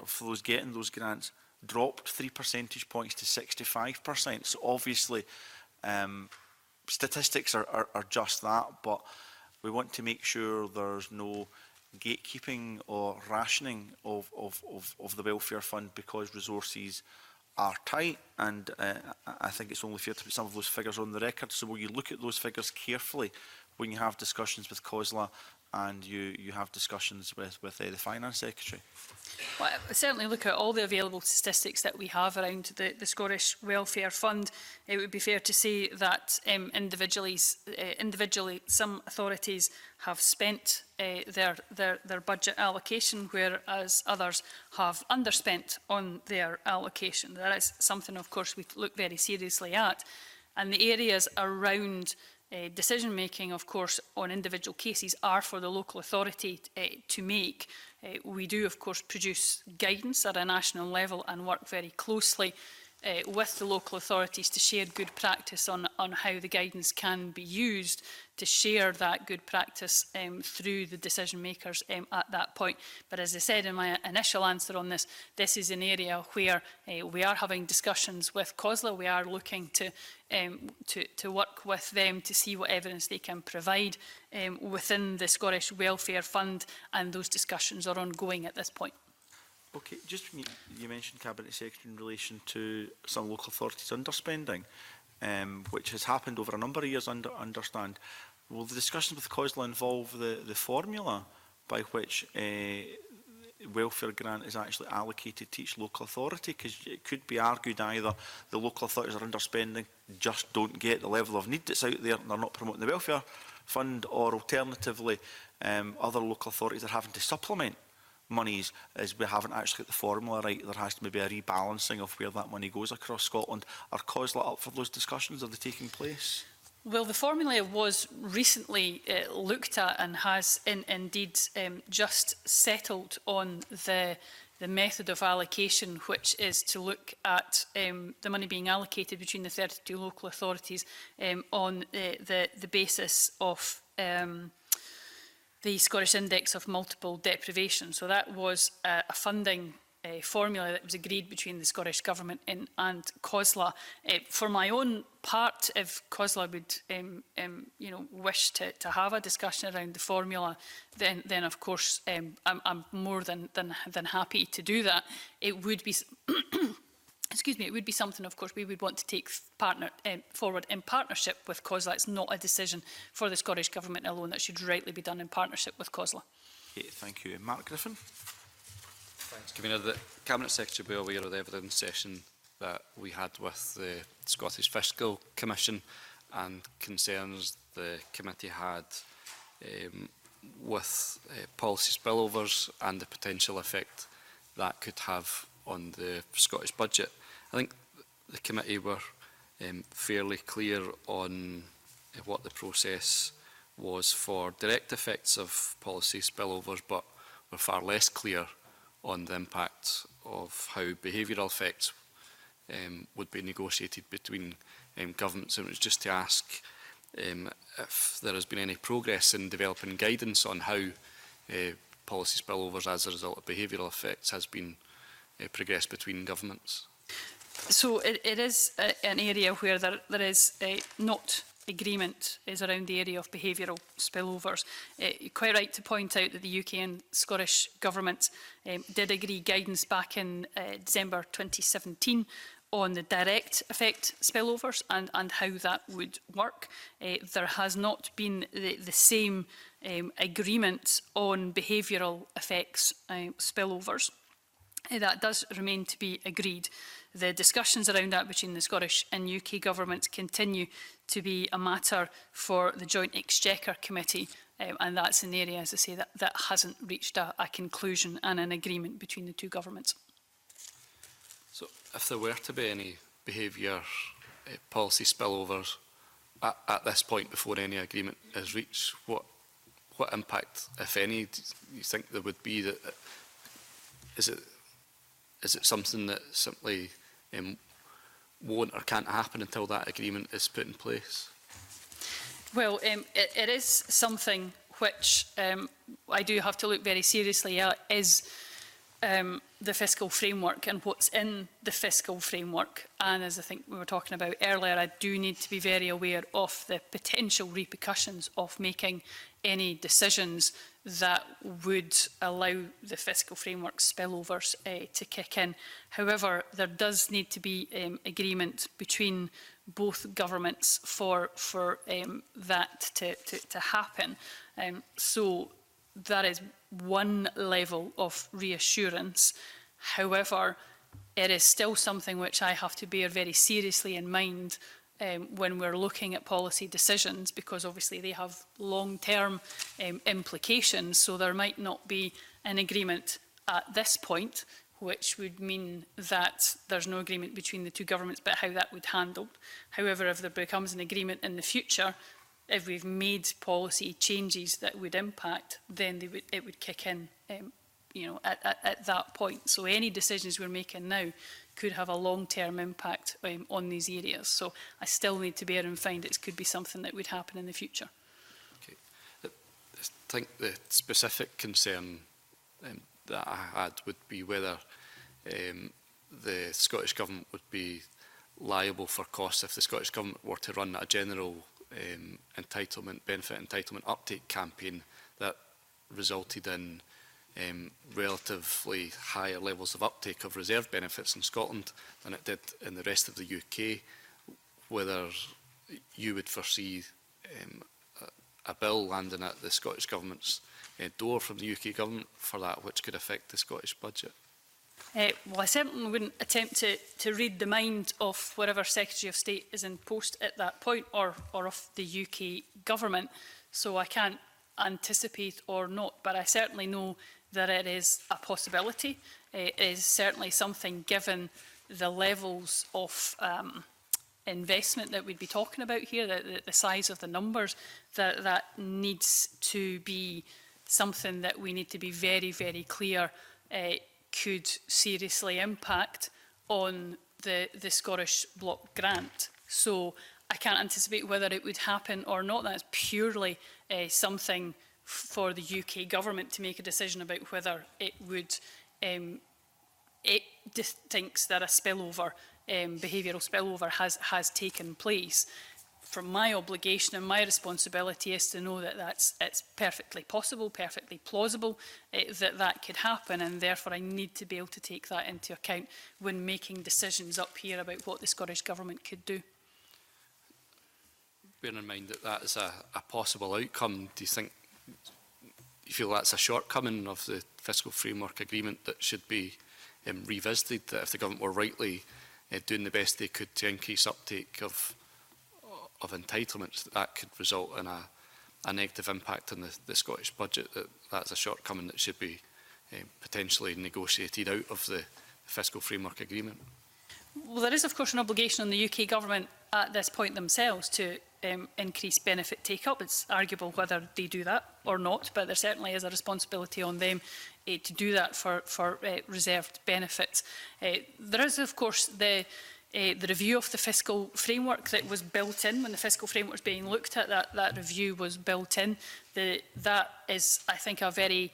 for those getting those grants dropped 3 percentage points to 65%. So obviously, statistics are just that, but we want to make sure there's no gatekeeping or rationing of the Welfare Fund because resources are tight, and I think it's only fair to put some of those figures on the record. So will you look at those figures carefully when you have discussions with COSLA and you have discussions with the Finance Secretary? Well, I certainly look at all the available statistics that we have around the Scottish Welfare Fund. It would be fair to say that individually some authorities have spent their budget allocation, whereas others have underspent on their allocation. That is something, of course, we look very seriously at. And the areas around decision making, of course, on individual cases are for the local authority to make. We do, of course, produce guidance at a national level and work very closely with the local authorities to share good practice on how the guidance can be used to share that good practice through the decision makers at that point. But as I said in my initial answer on this, this is an area where we are having discussions with COSLA. We are looking to work with them to see what evidence they can provide within the Scottish Welfare Fund, and those discussions are ongoing at this point. Okay, just when you mentioned Cabinet Secretary in relation to some local authorities underspending, which has happened over a number of years, understand. Will the discussions with COSLA involve the formula by which welfare grant is actually allocated to each local authority? Because it could be argued either the local authorities are underspending, just don't get the level of need that's out there and they're not promoting the welfare fund, or alternatively other local authorities are having to supplement monies as we haven't actually got the formula right. There has to be a rebalancing of where that money goes across Scotland. Are COSLA up for those discussions? Are they taking place? Well, the formula was recently looked at and has indeed just settled on the method of allocation, which is to look at the money being allocated between the 32 local authorities on the basis of the Scottish Index of Multiple Deprivation. So that was a funding formula that was agreed between the Scottish Government and COSLA. For my own part, if COSLA would wish to have a discussion around the formula, then of course I'm more than happy to do that. It would be excuse me, it would be something, of course, we would want to take forward in partnership with COSLA. It's not a decision for the Scottish Government alone. That should rightly be done in partnership with COSLA. Okay, thank you. Mark Griffin. Thanks, Convener. The Cabinet Secretary will be aware of the evidence session that we had with the Scottish Fiscal Commission and concerns the committee had with policy spillovers and the potential effect that could have on the Scottish budget. I think the committee were fairly clear on what the process was for direct effects of policy spillovers, but were far less clear on the impact of how behavioural effects would be negotiated between governments. And it was just to ask if there has been any progress in developing guidance on how policy spillovers as a result of behavioural effects has been progressed between governments. So it is an area where there is not agreement is around the area of behavioural spillovers. You're quite right to point out that the UK and Scottish governments did agree guidance back in December 2017 on the direct effect spillovers and how that would work. There has not been the same agreement on behavioural effects spillovers. That does remain to be agreed. The discussions around that between the Scottish and UK governments continue to be a matter for the Joint Exchequer Committee, and that's an area, as I say, that hasn't reached a conclusion and an agreement between the two governments. So if there were to be any behaviour policy spillovers at this point before any agreement is reached, what impact, if any, do you think there would be? That is it something that simply won't or can't happen until that agreement is put in place? Well, it is something which I do have to look very seriously at, is the fiscal framework and what's in the fiscal framework. And as I think we were talking about earlier, I do need to be very aware of the potential repercussions of making any decisions that would allow the fiscal framework spillovers to kick in. However, there does need to be agreement between both governments for that to happen. So that is one level of reassurance. However, it is still something which I have to bear very seriously in mind when we're looking at policy decisions, because obviously they have long-term implications. So there might not be an agreement at this point, which would mean that there's no agreement between the two governments about how that would handle. However, if there becomes an agreement in the future, if we've made policy changes that would impact, then it would kick in at that point. So any decisions we're making now could have a long-term impact on these areas. So I still need to bear in mind it could be something that would happen in the future. Okay. I think the specific concern that I had would be whether the Scottish Government would be liable for costs if the Scottish Government were to run a general benefit entitlement uptake campaign that resulted in relatively higher levels of uptake of reserve benefits in Scotland than it did in the rest of the UK, whether you would foresee a bill landing at the Scottish Government's door from the UK Government for that, which could affect the Scottish budget. Well, I certainly wouldn't attempt to read the mind of whatever Secretary of State is in post at that point, or of the UK Government, so I can't anticipate or not, but I certainly know that it is a possibility. It is certainly something, given the levels of investment that we'd be talking about here, the size of the numbers, that needs to be something that we need to be very, very clear could seriously impact on the Scottish Block Grant. So I can't anticipate whether it would happen or not. That's purely something for the UK government to make a decision about whether it would. It thinks that a spillover, behavioural spillover, has taken place. From my obligation and my responsibility is to know that it's perfectly possible, perfectly plausible that could happen, and therefore I need to be able to take that into account when making decisions up here about what the Scottish Government could do. Bearing in mind that that is a possible outcome, do you feel that's a shortcoming of the Fiscal Framework Agreement that should be revisited, that if the government were rightly doing the best they could to increase uptake of entitlements, that could result in a negative impact on the Scottish budget, that's a shortcoming that should be potentially negotiated out of the Fiscal Framework Agreement? Well, there is of course an obligation on the UK Government at this point themselves to increase benefit take-up. It's arguable whether they do that or not, but there certainly is a responsibility on them to do that for reserved benefits. There is of course the review of the fiscal framework that was built in when the fiscal framework was being looked at. That review was built in. That is, I think, a very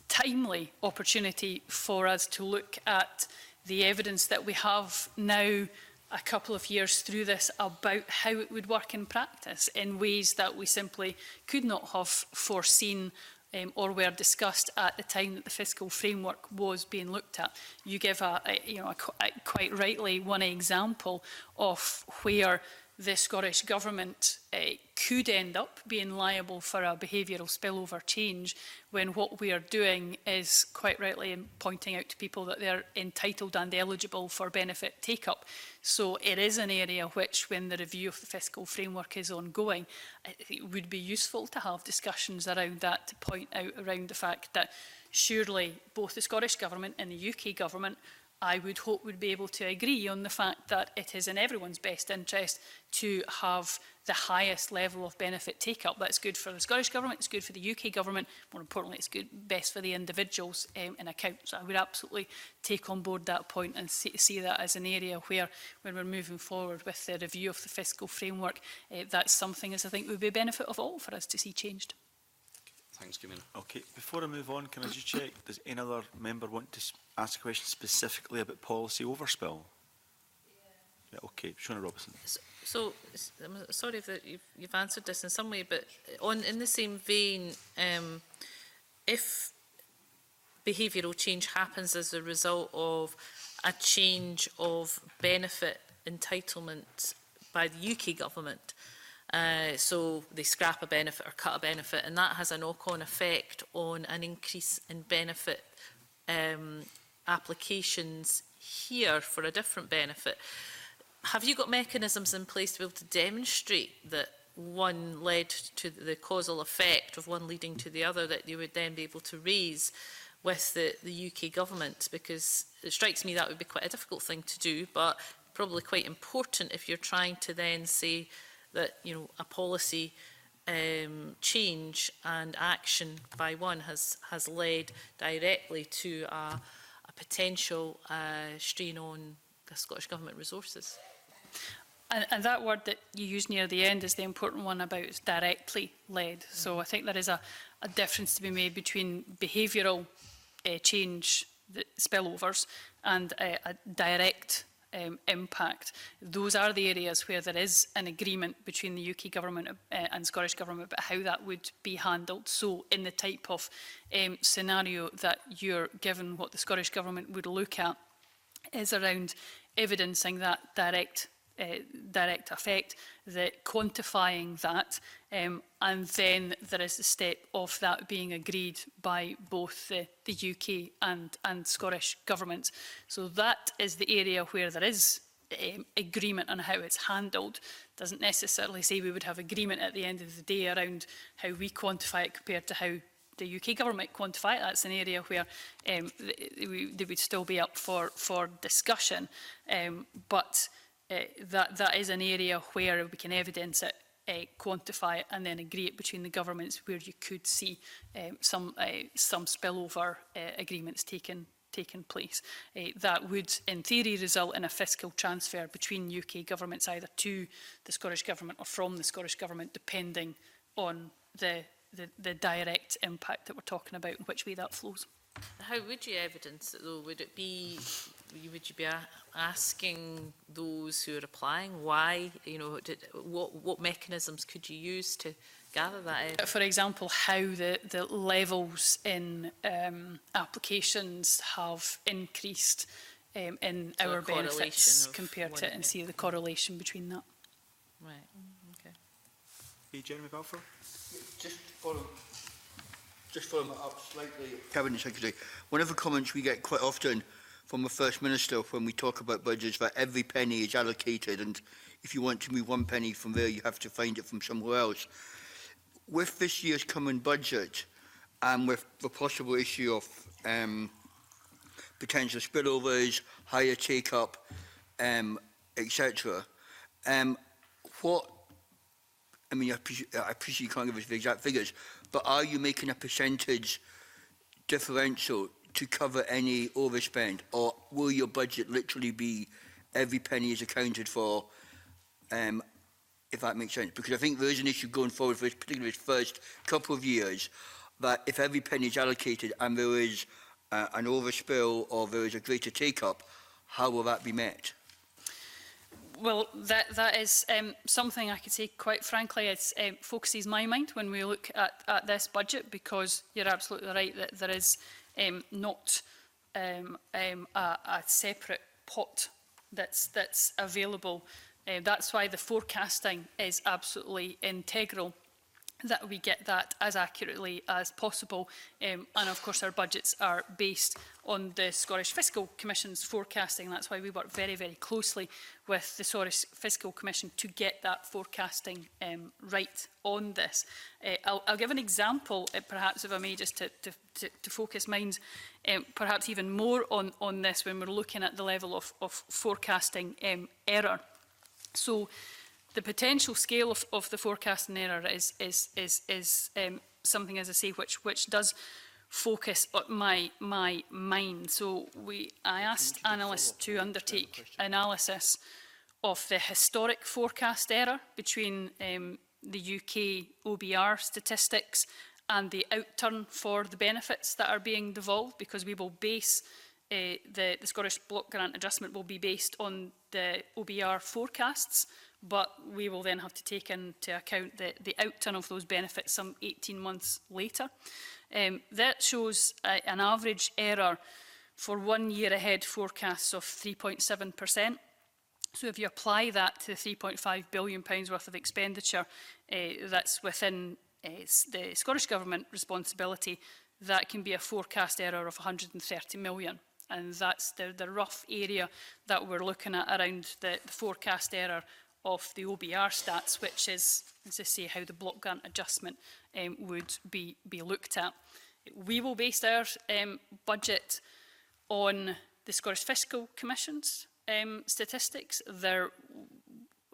timely opportunity for us to look at the evidence that we have now, a couple of years through this, about how it would work in practice in ways that we simply could not have foreseen or were discussed at the time that the fiscal framework was being looked at. You give quite rightly one example of where the Scottish Government could end up being liable for a behavioural spillover change, when what we are doing is quite rightly pointing out to people that they're entitled and eligible for benefit take-up. So it is an area which, when the review of the fiscal framework is ongoing, it would be useful to have discussions around that, to point out around the fact that surely both the Scottish Government and the UK Government, I would hope, would be able to agree on the fact that it is in everyone's best interest to have the highest level of benefit take-up. That's good for the Scottish Government, it's good for the UK Government, more importantly it's best for the individuals in account. So I would absolutely take on board that point and see that as an area where, when we're moving forward with the review of the fiscal framework, that's something as I think would be a benefit of all for us to see changed. Thanks, Gimina. Okay, before I move on, can I just check, does any other member want to ask a question specifically about policy overspill? Yeah, okay, Shona Robertson. So I'm sorry if you've answered this in some way, but in the same vein, if behavioural change happens as a result of a change of benefit entitlement by the UK Government, so they scrap a benefit or cut a benefit, and that has a knock-on effect on an increase in benefit applications here for a different benefit. Have you got mechanisms in place to be able to demonstrate that one led to the causal effect of one leading to the other, that you would then be able to raise with the UK Government? Because it strikes me that would be quite a difficult thing to do, but probably quite important if you're trying to then say that, you know, a policy change and action by one has led directly to a potential strain on the Scottish Government resources. And that word that you use near the end is the important one about it's directly led. So I think there is a difference to be made between behavioural change, spillovers, and a direct impact. Those are the areas where there is an agreement between the UK Government and Scottish Government about how that would be handled. So in the type of scenario that you're given, what the Scottish Government would look at is around evidencing that direct effect, quantifying that, and then there is the step of that being agreed by both the UK and Scottish governments. So that is the area where there is agreement on how it's handled. Doesn't necessarily say we would have agreement at the end of the day around how we quantify it compared to how the UK Government quantify it. That's an area where they would still be up for discussion, but that is an area where we can evidence it, quantify it, and then agree it between the governments, where you could see some spillover agreements taken taken place. That would, in theory, result in a fiscal transfer between UK governments, either to the Scottish Government or from the Scottish Government, depending on the direct impact that we're talking about and which way that flows. How would you evidence it, though? Would it be, would you be asking those who are applying why, you know, what mechanisms could you use to gather that evidence? For example, how the levels in applications have increased in So our a correlation benefits of compared what to it it and is. see the correlation between that. Right, okay. Jeremy Balfour. Just following up slightly, Cabinet Secretary, one of the comments we get quite often from the First Minister when we talk about budgets that every penny is allocated, and if you want to move one penny from there, you have to find it from somewhere else. With this year's coming budget, and with the possible issue of potential spillovers, higher take-up, etc., what, I mean, I appreciate you can't give us the exact figures, but are you making a percentage differential to cover any overspend, or will your budget literally be every penny is accounted for, if that makes sense? Because I think there is an issue going forward, for this, particularly this first couple of years, that if every penny is allocated and there is an overspill or there is a greater take-up, how will that be met? Well, that is something I could say, quite frankly, it focuses my mind when we look at this budget, because you're absolutely right that there is not a separate pot that's available. That's why the forecasting is absolutely integral, that we get that as accurately as possible. And of course our budgets are based on the Scottish Fiscal Commission's forecasting. That's why we work very, very closely with the Scottish Fiscal Commission to get that forecasting right on this. I'll give an example, perhaps, if I may, just to focus minds perhaps even more on this when we're looking at the level of forecasting error. So the potential scale of the forecasting error is something, as I say, which does focus on my mind. So I asked analysts to undertake analysis of the historic forecast error between the UK OBR statistics and the outturn for the benefits that are being devolved, because we will base the Scottish Block Grant Adjustment will be based on the OBR forecasts, but we will then have to take into account the outturn of those benefits some 18 months later. That shows an average error for 1 year ahead forecasts of 3.7%. So if you apply that to the £3.5 billion worth of expenditure that's within the Scottish Government responsibility, that can be a forecast error of 130 million. And that's the rough area that we're looking at around the forecast error of the OBR stats, which is, as I say, how the block grant adjustment would be looked at. We will base our budget on the Scottish Fiscal Commission's statistics. There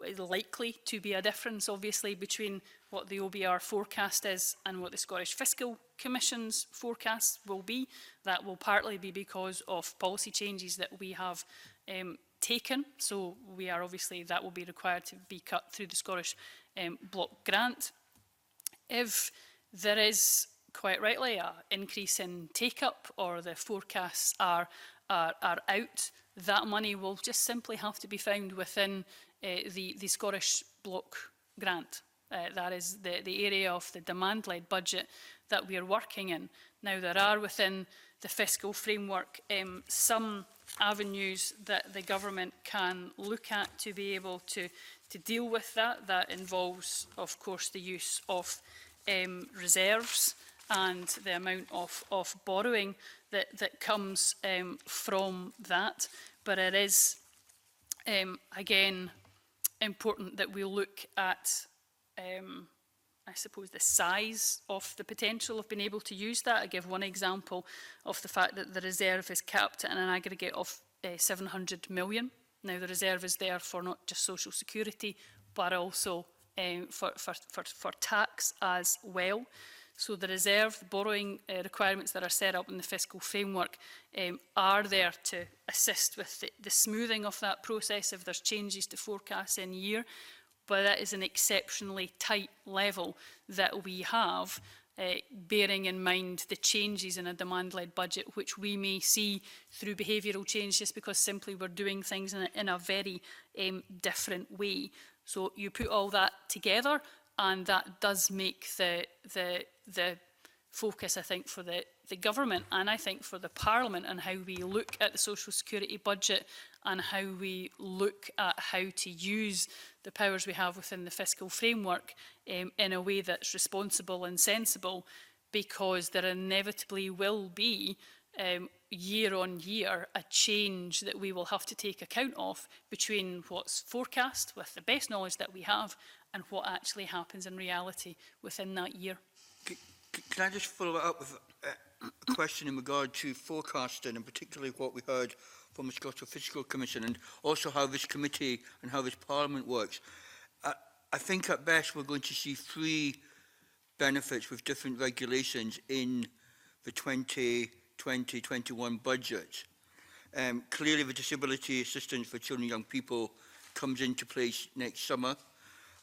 is likely to be a difference, obviously, between what the OBR forecast is and what the Scottish Fiscal Commission's forecast will be. That will partly be because of policy changes that we have taken. So we are obviously, that will be required to be cut through the Scottish block grant. If there is, quite rightly, an increase in take-up or the forecasts are out, that money will just simply have to be found within the Scottish block grant. That is the area of the demand-led budget that we are working in. Now, there are within the fiscal framework some avenues that the government can look at to be able to deal with that. That involves, of course, the use of reserves and the amount of borrowing that comes from that. But it is, again, important that we look at I suppose the size of the potential of being able to use that. I give one example of the fact that the reserve is capped at an aggregate of 700 million. Now, the reserve is there for not just social security, but also for tax as well. So the reserve, the borrowing requirements that are set up in the fiscal framework are there to assist with the smoothing of that process if there's changes to forecasts in year. But that is an exceptionally tight level that we have, bearing in mind the changes in a demand-led budget, which we may see through behavioural change just because simply we're doing things in a very different way. So you put all that together, and that does make the focus, I think, for the government and I think for the Parliament and how we look at the social security budget and how we look at how to use the powers we have within the fiscal framework in a way that's responsible and sensible, because there inevitably will be year on year a change that we will have to take account of between what's forecast with the best knowledge that we have and what actually happens in reality within that year. Can I just follow it up with a question in regard to forecasting, and particularly what we heard from the Scottish Fiscal Commission, and also how this committee and how this Parliament works? I think at best we're going to see 3 benefits with different regulations in the 2020-21 budget. Clearly the disability assistance for children and young people comes into place next summer.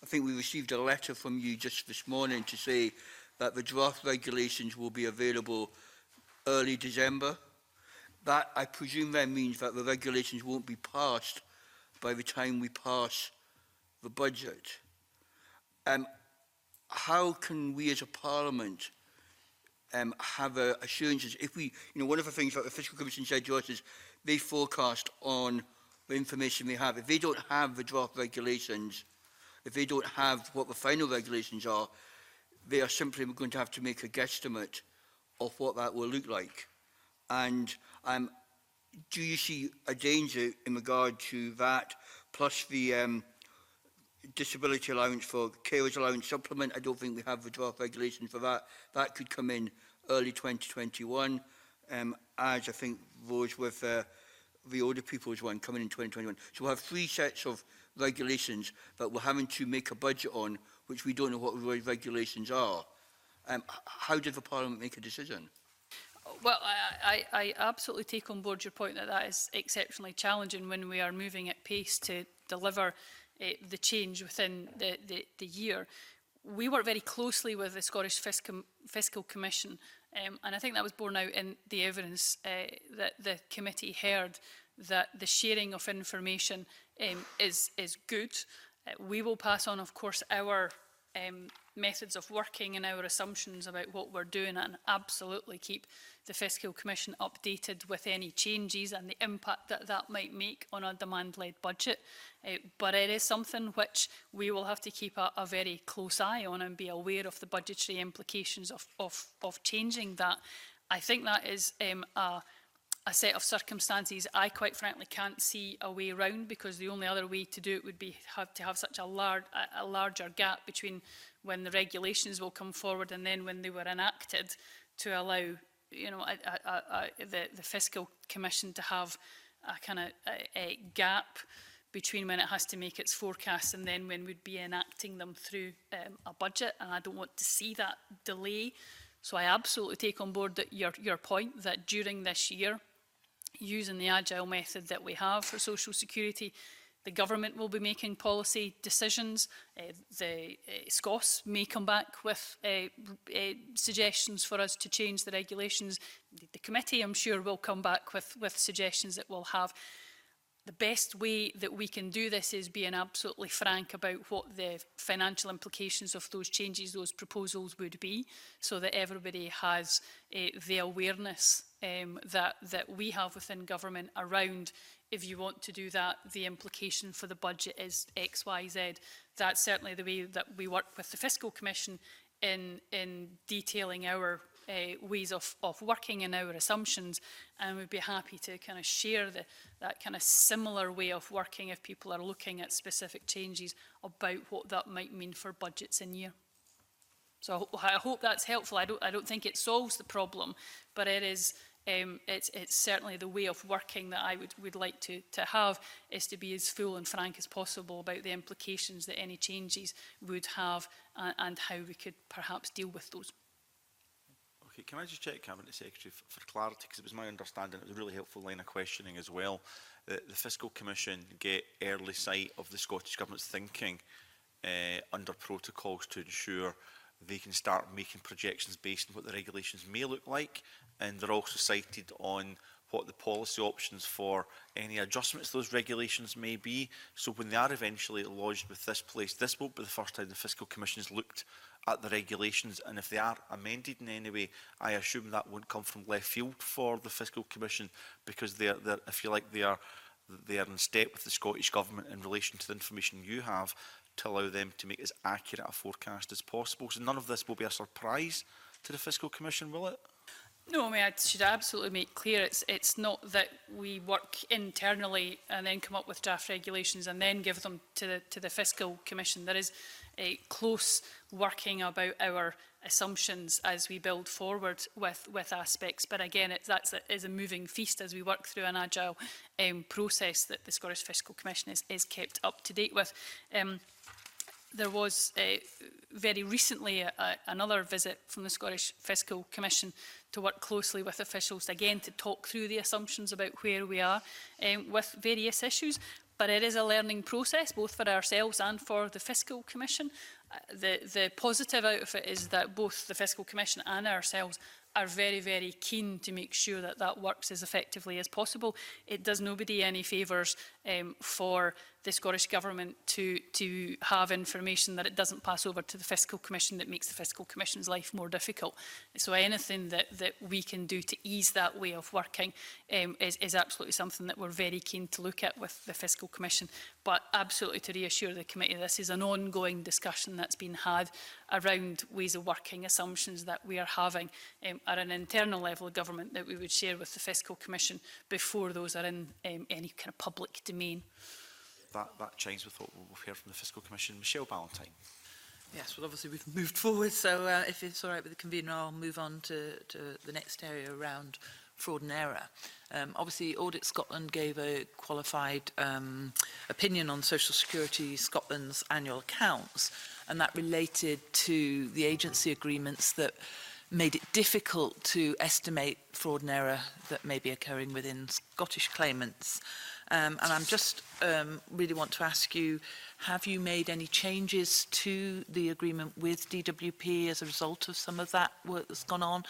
I think we received a letter from you just this morning to say that the draft regulations will be available early December. That, I presume, then means that the regulations won't be passed by the time we pass the budget. How can we as a Parliament have assurances? If we, one of the things that the Fiscal Commission said to us is they forecast on the information they have. If they don't have the draft regulations, if they don't have what the final regulations are, they are simply going to have to make a guesstimate of what that will look like. And do you see a danger in regard to that, plus the disability allowance for carers allowance supplement? I don't think we have the draft regulation for that. That could come in early 2021, as I think those with the older people's one coming in 2021. So we'll have 3 sets of regulations that we're having to make a budget on, which we don't know what the regulations are. How did the Parliament make a decision? Well, I absolutely take on board your point that that is exceptionally challenging when we are moving at pace to deliver the change within the year. We work very closely with the Scottish Fiscal Commission, and I think that was borne out in the evidence that the committee heard, that the sharing of information is good. We will pass on, of course, our methods of working and our assumptions about what we're doing, and absolutely keep the Fiscal Commission updated with any changes and the impact that that might make on a demand-led budget. But it is something which we will have to keep a very close eye on and be aware of the budgetary implications of changing that. I think that is a set of circumstances I quite frankly can't see a way around, because the only other way to do it would be to have such a larger gap between when the regulations will come forward and then when they were enacted, to allow the Fiscal Commission to have a kind of a gap between when it has to make its forecasts and then when we'd be enacting them through a budget, and I don't want to see that delay. So I absolutely take on board that your point that during this year, using the agile method that we have for social security, the government will be making policy decisions. The SCOS may come back with suggestions for us to change the regulations. The committee, I'm sure, will come back with suggestions that we'll have. The best way that we can do this is being absolutely frank about what the financial implications of those changes, those proposals would be, so that everybody has the awareness that we have within government around, if you want to do that, the implication for the budget is X, Y, Z. That's certainly the way that we work with the Fiscal Commission in detailing our ways of working and our assumptions, and we'd be happy to kind of share that kind of similar way of working if people are looking at specific changes about what that might mean for budgets in year. So I hope that's helpful. I don't think it solves the problem, but it is it's certainly the way of working that I would like to have, is to be as full and frank as possible about the implications that any changes would have, and how we could perhaps deal with those. Okay, can I just check, Cabinet Secretary, for clarity, because it was my understanding, it was a really helpful line of questioning as well, that the Fiscal Commission get early sight of the Scottish Government's thinking under protocols to ensure they can start making projections based on what the regulations may look like, and they're also cited on what the policy options for any adjustments to those regulations may be. So when they are eventually lodged with this place, this won't be the first time the Fiscal Commission has looked at the regulations, and if they are amended in any way, I assume that won't come from left field for the Fiscal Commission, because they're if you like, they are in step with the Scottish Government in relation to the information you have, to allow them to make as accurate a forecast as possible. So none of this will be a surprise to the Fiscal Commission, will it? No, I mean, I should absolutely make clear it's not that we work internally and then come up with draft regulations and then give them to the Fiscal Commission. There is a close working about our assumptions as we build forward with aspects. But again, that is a moving feast as we work through an agile process that the Scottish Fiscal Commission is kept up to date with. There was very recently another visit from the Scottish Fiscal Commission to work closely with officials, again, to talk through the assumptions about where we are with various issues. But it is a learning process, both for ourselves and for the Fiscal Commission. The positive out of it is that both the Fiscal Commission and ourselves are very, very keen to make sure that that works as effectively as possible. It does nobody any favours for the Scottish Government to have information that it doesn't pass over to the Fiscal Commission that makes the Fiscal Commission's life more difficult. So anything that we can do to ease that way of working is absolutely something that we're very keen to look at with the Fiscal Commission. But absolutely to reassure the committee, this is an ongoing discussion that's been had around ways of working, assumptions that we are having at an internal level of government that we would share with the Fiscal Commission before those are in any kind of public domain. That chimes with what we've heard from the Fiscal Commission. Michelle Ballantyne. Yes, well, obviously we've moved forward, so if it's all right with the convener, I'll move on to the next area around fraud and error. Obviously, Audit Scotland gave a qualified opinion on Social Security Scotland's annual accounts, and that related to the agency agreements that made it difficult to estimate fraud and error that may be occurring within Scottish claimants. And I'm just really want to ask you, have you made any changes to the agreement with DWP as a result of some of that work that's gone on?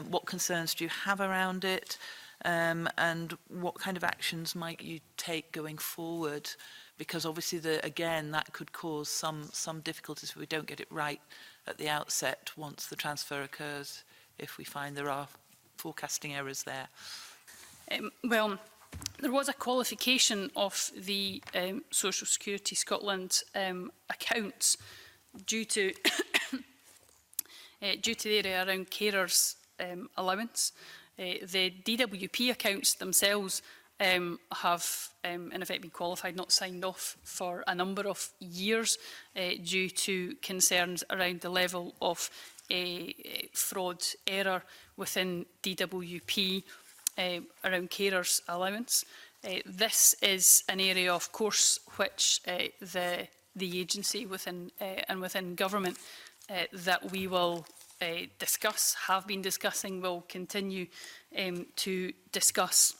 What concerns do you have around it? And what kind of actions might you take going forward? Because obviously, again, that could cause some difficulties if we don't get it right at the outset once the transfer occurs, if we find there are forecasting errors there. Well, there was a qualification of the Social Security Scotland accounts due to the area around carers' allowance. The DWP accounts themselves have in effect been qualified, not signed off for a number of years due to concerns around the level of fraud error within DWP around carers' allowance. This is an area, of course, which the agency within and within government that we will discuss, have been discussing, will continue to discuss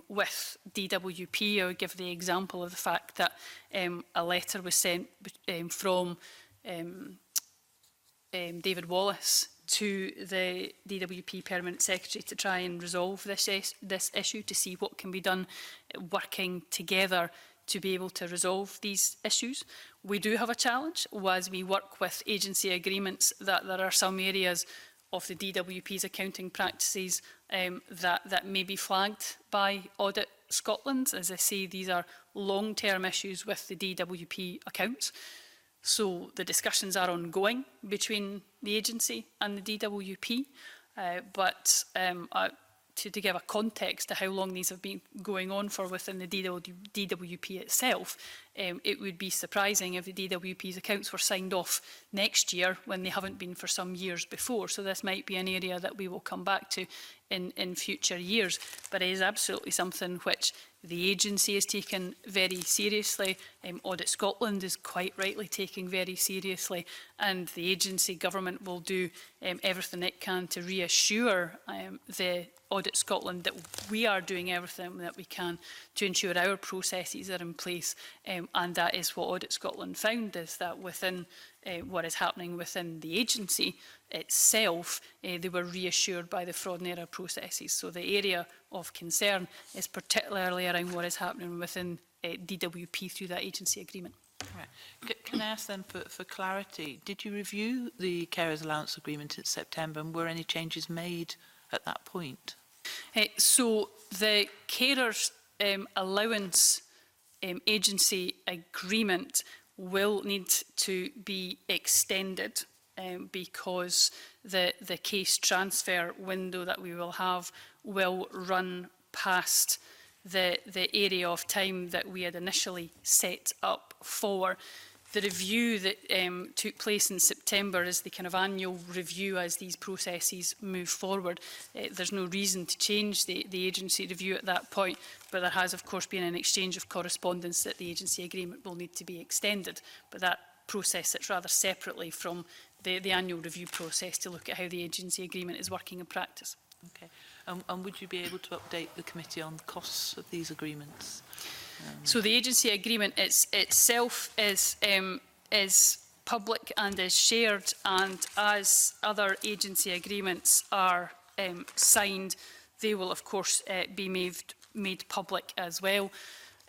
with DWP. I would give the example of the fact that a letter was sent from David Wallace to the DWP Permanent Secretary to try and resolve this issue, to see what can be done working together to be able to resolve these issues. We do have a challenge as we work with agency agreements that there are some areas of the DWP's accounting practices that may be flagged by Audit Scotland. As I say, these are long-term issues with the DWP accounts. So the discussions are ongoing between the agency and the DWP, but to give a context to how long these have been going on for within the DWP itself, it would be surprising if the DWP's accounts were signed off next year when they haven't been for some years before. So this might be an area that we will come back to in future years, but it is absolutely something which the agency is taken very seriously. Audit Scotland is quite rightly taking very seriously, and the agency government will do everything it can to reassure the Audit Scotland that we are doing everything that we can to ensure our processes are in place, and that is what Audit Scotland found, is that within what is happening within the agency itself, they were reassured by the fraud and error processes. So the area of concern is particularly around what is happening within DWP through that agency agreement. Right. Can I ask then for clarity, did you review the carers allowance agreement in September, and were any changes made at that point? So the carers allowance agency agreement will need to be extended because the case transfer window that we will have will run past the area of time that we had initially set up for. The review that took place in September is the kind of annual review as these processes move forward. There's no reason to change the agency review at that point, but there has of course been an exchange of correspondence that the agency agreement will need to be extended. But that process sits rather separately from the annual review process to look at how the agency agreement is working in practice. Okay. And would you be able to update the committee on the costs of these agreements? So the agency agreement itself is public and is shared, and as other agency agreements are signed, they will of course be made public as well.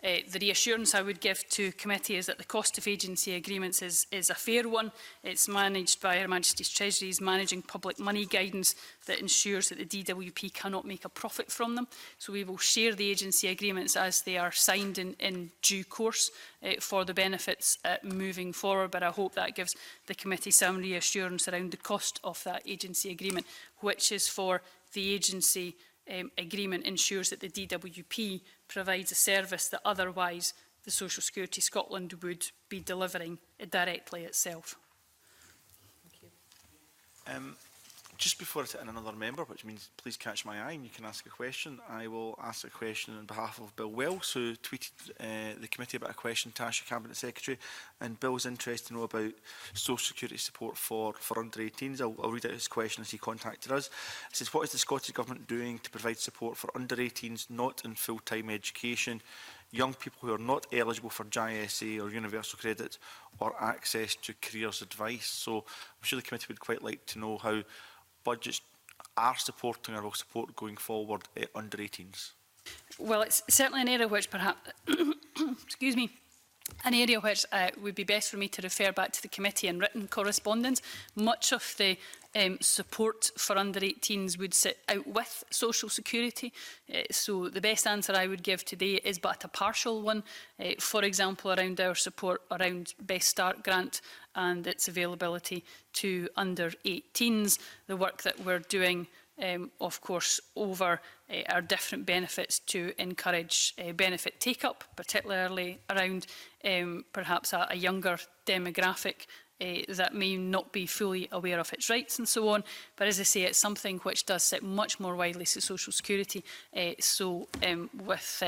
The reassurance I would give to committee is that the cost of agency agreements is a fair one. It's managed by Her Majesty's Treasury's Managing Public Money Guidance that ensures that the DWP cannot make a profit from them. So we will share the agency agreements as they are signed in due course for the benefits moving forward. But I hope that gives the committee some reassurance around the cost of that agency agreement, which is for the agency agreement ensures that the DWP provides a service that otherwise the Social Security Scotland would be delivering directly itself. Just before I sit in another member, which means please catch my eye and you can ask a question, I will ask a question on behalf of Bill Wells, who tweeted the committee about a question to ask the Cabinet Secretary. And Bill's interested to know about social security support for under 18s. I'll read out his question as he contacted us. It says, what is the Scottish Government doing to provide support for under 18s not in full-time education, young people who are not eligible for JSA or universal credit, or access to careers advice? So I'm sure the committee would quite like to know how budgets are supporting or will support going forward under 18s. Well, it's certainly an area which perhaps, excuse me, an area which would be best for me to refer back to the committee in written correspondence. Much of the support for under 18s would sit out with social security. So the best answer I would give today is but a partial one. For example, around our support around Best Start grant and its availability to under 18s, the work that we're doing of course over our different benefits to encourage benefit take-up, particularly around perhaps a younger demographic that may not be fully aware of its rights and so on. But as I say, it's something which does sit much more widely to social security. So with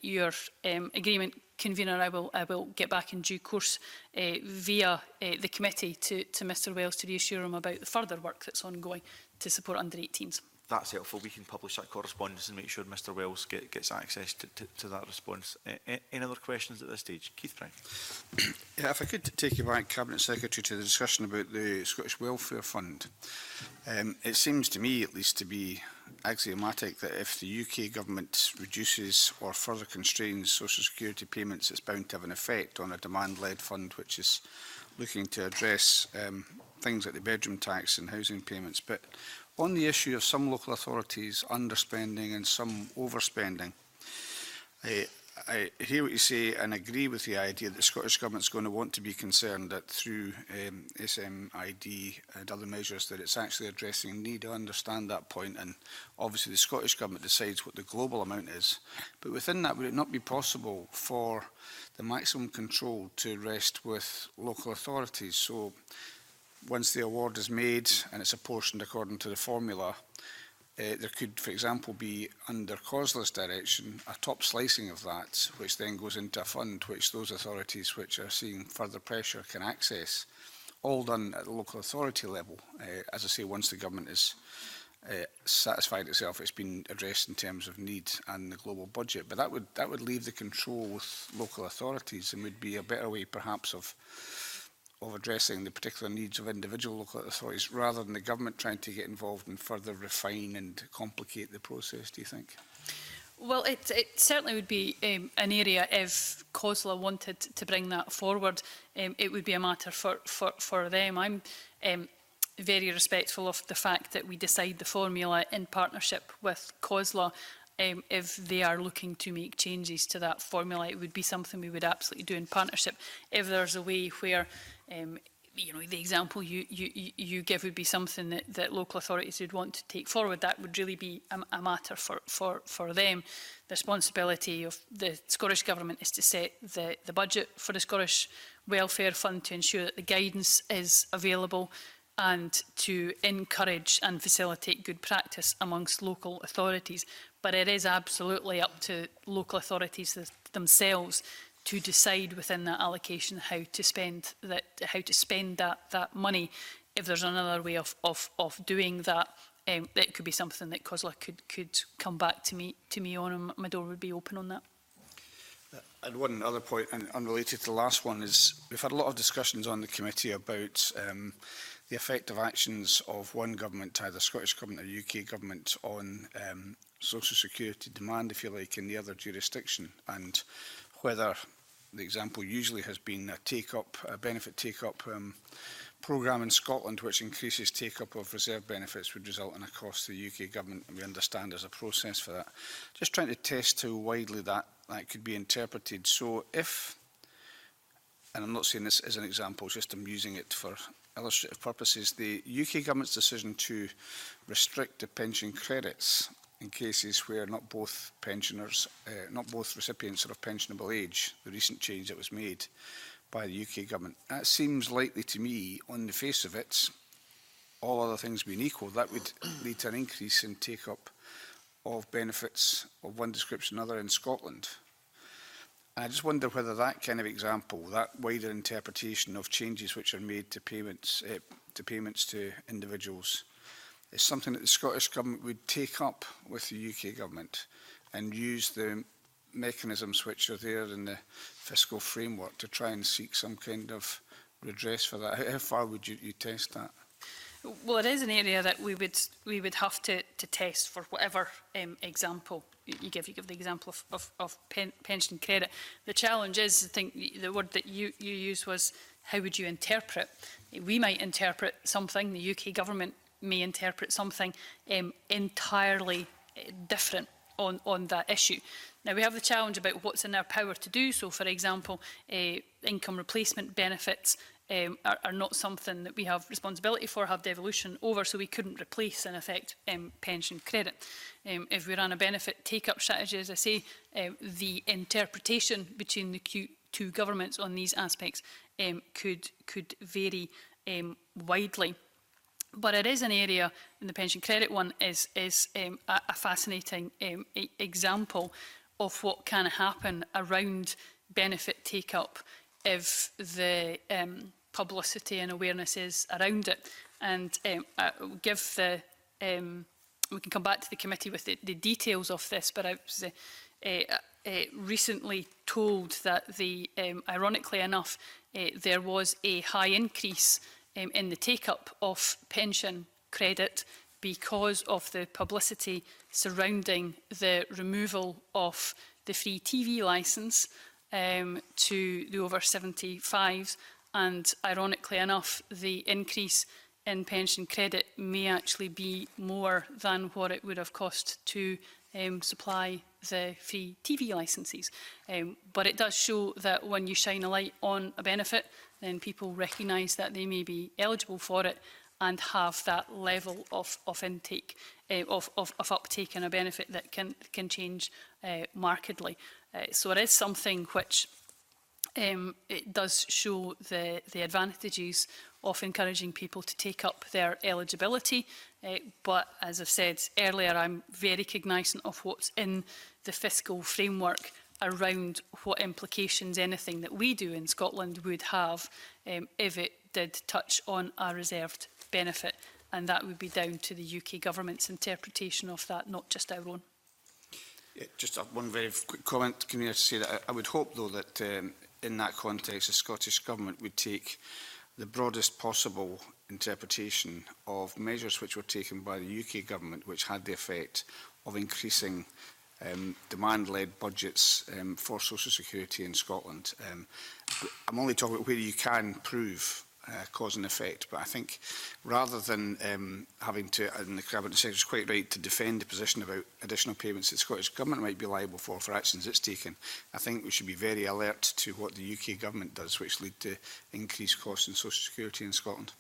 your agreement, convener, I will get back in due course via the committee to Mr Wells to reassure him about the further work that's ongoing to support under 18s. That's helpful. We can publish that correspondence and make sure Mr Wells gets access to that response. Any other questions at this stage? Keith Brown. Yeah, if I could take you back, Cabinet Secretary, to the discussion about the Scottish Welfare Fund. It seems to me, at least, to be axiomatic that if the UK government reduces or further constrains social security payments, it's bound to have an effect on a demand-led fund which is looking to address things like the bedroom tax and housing payments. But on the issue of some local authorities underspending and some overspending, I hear what you say and agree with the idea that the Scottish Government is going to want to be concerned that through SMID and other measures that it's actually addressing a need. I understand that point, and obviously the Scottish Government decides what the global amount is. But within that, would it not be possible for the maximum control to rest with local authorities? So once the award is made and it's apportioned according to the formula, there could, for example, be, under COSLA's direction, a top slicing of that, which then goes into a fund which those authorities which are seeing further pressure can access, all done at the local authority level. As I say, once the government is satisfied itself, it's been addressed in terms of need and the global budget. But that would leave the control with local authorities, and would be a better way, perhaps, of addressing the particular needs of individual local authorities, rather than the government trying to get involved and further refine and complicate the process, do you think? Well, it certainly would be an area, if COSLA wanted to bring that forward, it would be a matter for them. I'm very respectful of the fact that we decide the formula in partnership with COSLA. If they are looking to make changes to that formula, it would be something we would absolutely do in partnership. If there's a way where, you know, the example you give would be something that local authorities would want to take forward, that would really be a matter for them. The responsibility of the Scottish Government is to set the budget for the Scottish Welfare Fund, to ensure that the guidance is available, and to encourage and facilitate good practice amongst local authorities. But it is absolutely up to local authorities themselves to decide within that allocation how to spend that money. If there's another way of doing that, it could be something that COSLA could come back to me on, and my door would be open on that. And one other point, and unrelated to the last one, is we've had a lot of discussions on the committee about the effective actions of one government, either Scottish Government or UK Government, on social security demand, if you like, in the other jurisdiction, and whether the example usually has been a benefit take-up programme in Scotland, which increases take-up of reserve benefits, would result in a cost to the UK Government, and we understand there's a process for that. Just trying to test how widely that could be interpreted. So if, and I'm not saying this as an example, just I'm using it for illustrative purposes, the UK Government's decision to restrict the pension credits in cases where not both pensioners, not both recipients are of pensionable age, the recent change that was made by the UK Government, that seems likely to me, on the face of it, all other things being equal, that would lead to an increase in take-up of benefits of one description or another in Scotland. I just wonder whether that kind of example, that wider interpretation of changes which are made to payments to individuals, is something that the Scottish Government would take up with the UK Government and use the mechanisms which are there in the fiscal framework to try and seek some kind of redress for that. How far would you test that? Well, it is an area that we would have to test for whatever example you give. You give the example of pension credit. The challenge is, I think the word that you used was, how would you interpret? We might interpret something, the UK Government may interpret something entirely different on that issue. Now, we have the challenge about what's in our power to do. So, for example, income replacement benefits are not something that we have responsibility for, have devolution over, so we couldn't replace, in effect, pension credit. If we ran a benefit take-up strategy, as I say, the interpretation between the two governments on these aspects could vary widely. But it is an area, and the pension credit one is a fascinating example of what can happen around benefit take-up if the publicity and awareness is around it. And we can come back to the committee with the details of this, but I was recently told that ironically enough, there was a high increase in the take-up of pension credit because of the publicity surrounding the removal of the free TV licence to the over 75s, and ironically enough, the increase in pension credit may actually be more than what it would have cost to supply the free TV licences. But it does show that when you shine a light on a benefit, then people recognise that they may be eligible for it and have that level of intake, of uptake in a benefit that can change markedly. So it is something which it does show the advantages of encouraging people to take up their eligibility. But as I've said earlier, I'm very cognisant of what's in the fiscal framework around what implications anything that we do in Scotland would have if it did touch on a reserved benefit. And that would be down to the UK Government's interpretation of that, not just our own. Yeah, just one very quick comment, Convener, to say that I would hope, though, that in that context, the Scottish Government would take the broadest possible interpretation of measures which were taken by the UK Government, which had the effect of increasing demand-led budgets for social security in Scotland. I'm only talking about where you can prove cause and effect, but I think rather than having to, and the Cabinet Secretary is quite right to defend the position about additional payments that the Scottish Government might be liable for actions it's taken, I think we should be very alert to what the UK Government does, which lead to increased costs in social security in Scotland.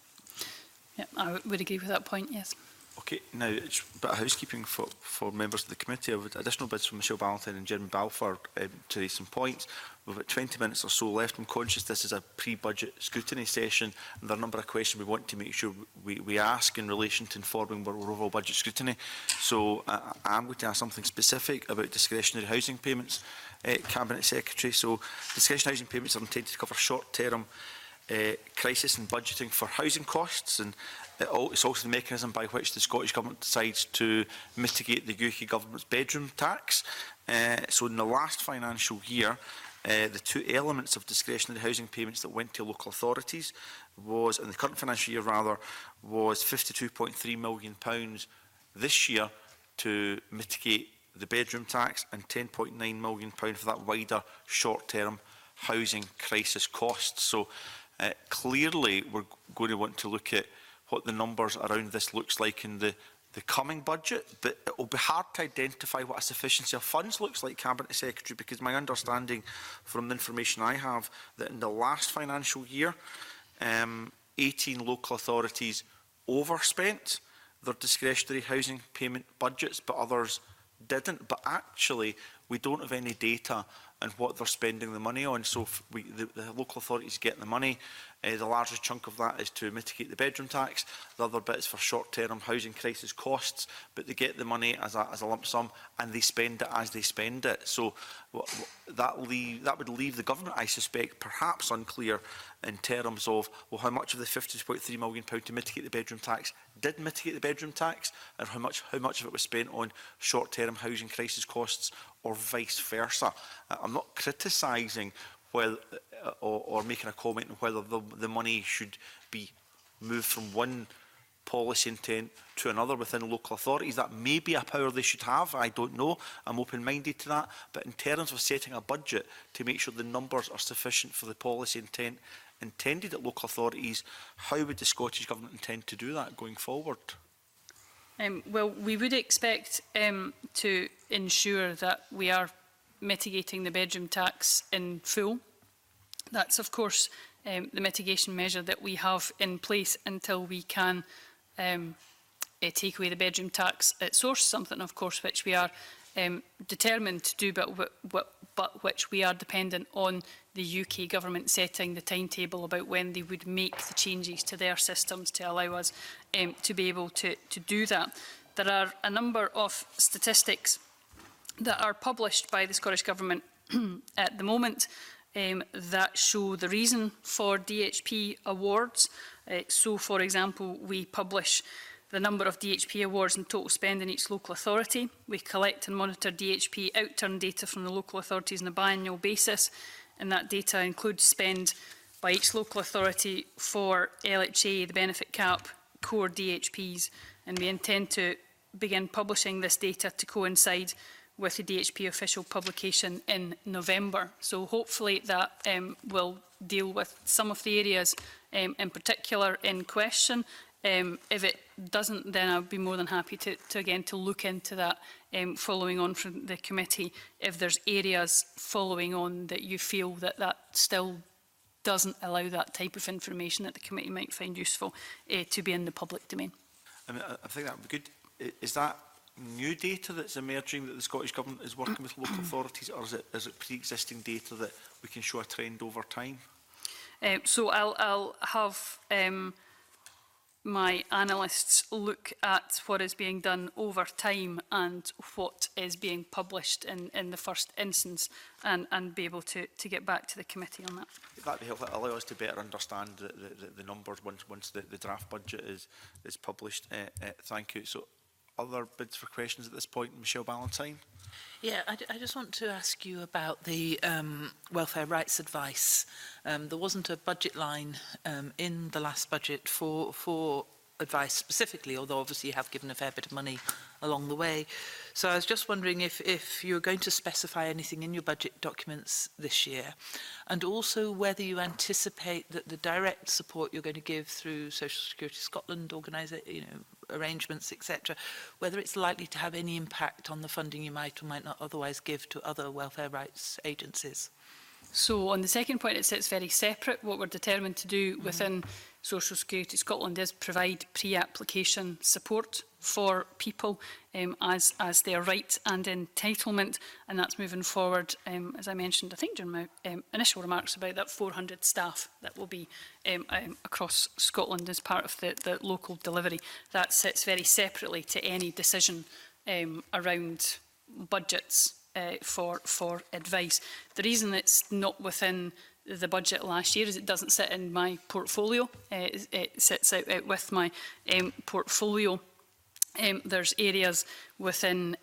Yeah, I would agree with that point, yes. Okay, now it's a bit of housekeeping for members of the committee. I've had additional bids from Michelle Ballantyne and Jeremy Balfour to raise some points. We've got 20 minutes or so left. I'm conscious this is a pre-budget scrutiny session, and there are a number of questions we want to make sure we ask in relation to informing our overall budget scrutiny. So I'm going to ask something specific about discretionary housing payments, Cabinet Secretary. So discretionary housing payments are intended to cover short-term crisis and budgeting for housing costs, and it's also the mechanism by which the Scottish Government decides to mitigate the UK Government's bedroom tax. So in the last financial year, the two elements of discretionary housing payments that went to local authorities was, in the current financial year rather, was £52.3 million this year to mitigate the bedroom tax, and £10.9 million for that wider short-term housing crisis costs. So clearly we're going to want to look at what the numbers around this looks like in the coming budget, but it will be hard to identify what a sufficiency of funds looks like, Cabinet Secretary, because my understanding from the information I have that in the last financial year, 18 local authorities overspent their discretionary housing payment budgets, but others didn't. But actually, we don't have any data on what they're spending the money on. So if the local authorities get the money, the largest chunk of that is to mitigate the bedroom tax. The other bit is for short-term housing crisis costs, but they get the money as a lump sum and they spend it as they spend it. So that would leave the government, I suspect, perhaps unclear in terms of, well, how much of the £50.3 million to mitigate the bedroom tax did mitigate the bedroom tax, and how much of it was spent on short-term housing crisis costs, or vice versa. I'm not criticising whether, or making a comment on whether the money should be moved from one policy intent to another within local authorities. That may be a power they should have, I don't know. I'm open-minded to that. But in terms of setting a budget to make sure the numbers are sufficient for the policy intent intended at local authorities, how would the Scottish Government intend to do that going forward? Well, we would expect to ensure that we are mitigating the bedroom tax in full. That's, of course, the mitigation measure that we have in place until we can take away the bedroom tax at source, something, of course, which we are determined to do, but which we are dependent on the UK Government setting the timetable about when they would make the changes to their systems to allow us to be able to do that. There are a number of statistics that are published by the Scottish Government at the moment that show the reason for DHP awards. So, for example, we publish the number of DHP awards and total spend in each local authority. We collect and monitor DHP outturn data from the local authorities on a biannual basis, and that data includes spend by each local authority for LHA, the benefit cap, core DHPs, and we intend to begin publishing this data to coincide with the DHP official publication in November. So hopefully that will deal with some of the areas in particular in question. If it doesn't, then I'll be more than happy to again look into that following on from the committee. If there's areas following on that you feel that still doesn't allow that type of information that the committee might find useful to be in the public domain. I mean, I think that would be good. Is that new data that's emerging that the Scottish Government is working with local authorities, or is it pre-existing data that we can show a trend over time? So I'll have my analysts look at what is being done over time and what is being published in the first instance, and be able to get back to the committee on that. That'd be helpful. Allow us to better understand the numbers once the draft budget is published. Thank you. So, other bids for questions at this point, Michelle Ballantyne. Yeah, I just want to ask you about the welfare rights advice. There wasn't a budget line in the last budget for advice specifically, although obviously you have given a fair bit of money along the way. So I was just wondering if you're going to specify anything in your budget documents this year, and also whether you anticipate that the direct support you're going to give through Social Security Scotland arrangements, etc., whether it's likely to have any impact on the funding you might or might not otherwise give to other welfare rights agencies. So on the second point, it sits very separate. What we're determined to do within Social Security Scotland is provide pre-application support for people as their right and entitlement, and that's moving forward, as I mentioned, I think during my initial remarks, about that 400 staff that will be across Scotland as part of the local delivery. That sits very separately to any decision around budgets for advice. The reason it's not within the budget last year is it doesn't sit in my portfolio. It sits out with my portfolio. There's areas within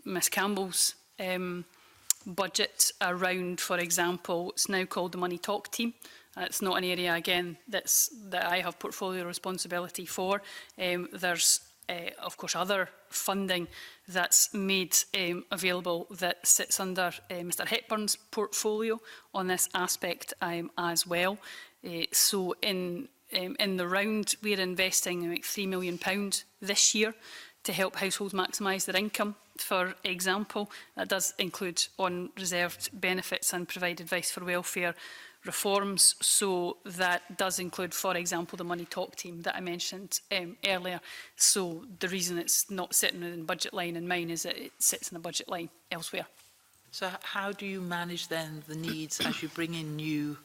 Ms Campbell's budget around, for example, it's now called the Money Talk team. It's not an area, again, that I have portfolio responsibility for. There's of course, other funding that's made available that sits under Mr Hepburn's portfolio on this aspect as well. So in the round, we're investing like £3 million this year to help households maximise their income, for example. That does include on-reserved benefits and provide advice for welfare reforms. So that does include, for example, the Money Talk team that I mentioned earlier. So the reason it's not sitting in the budget line in mine is that it sits in the budget line elsewhere. So how do you manage then the needs as you bring in new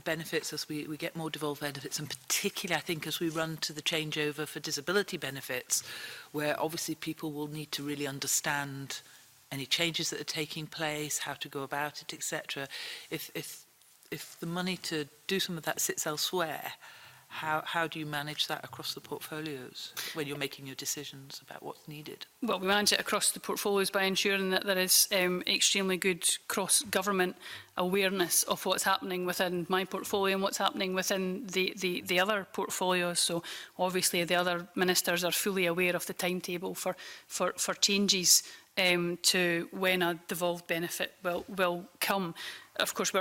benefits, as we get more devolved benefits, and particularly I think as we run to the changeover for disability benefits, where obviously people will need to really understand any changes that are taking place, how to go about it, etc. If the money to do some of that sits elsewhere, how do you manage that across the portfolios when you're making your decisions about what's needed? Well, we manage it across the portfolios by ensuring that there is extremely good cross-government awareness of what's happening within my portfolio and what's happening within the other portfolios. So obviously the other ministers are fully aware of the timetable for changes to when a devolved benefit will come. Of course,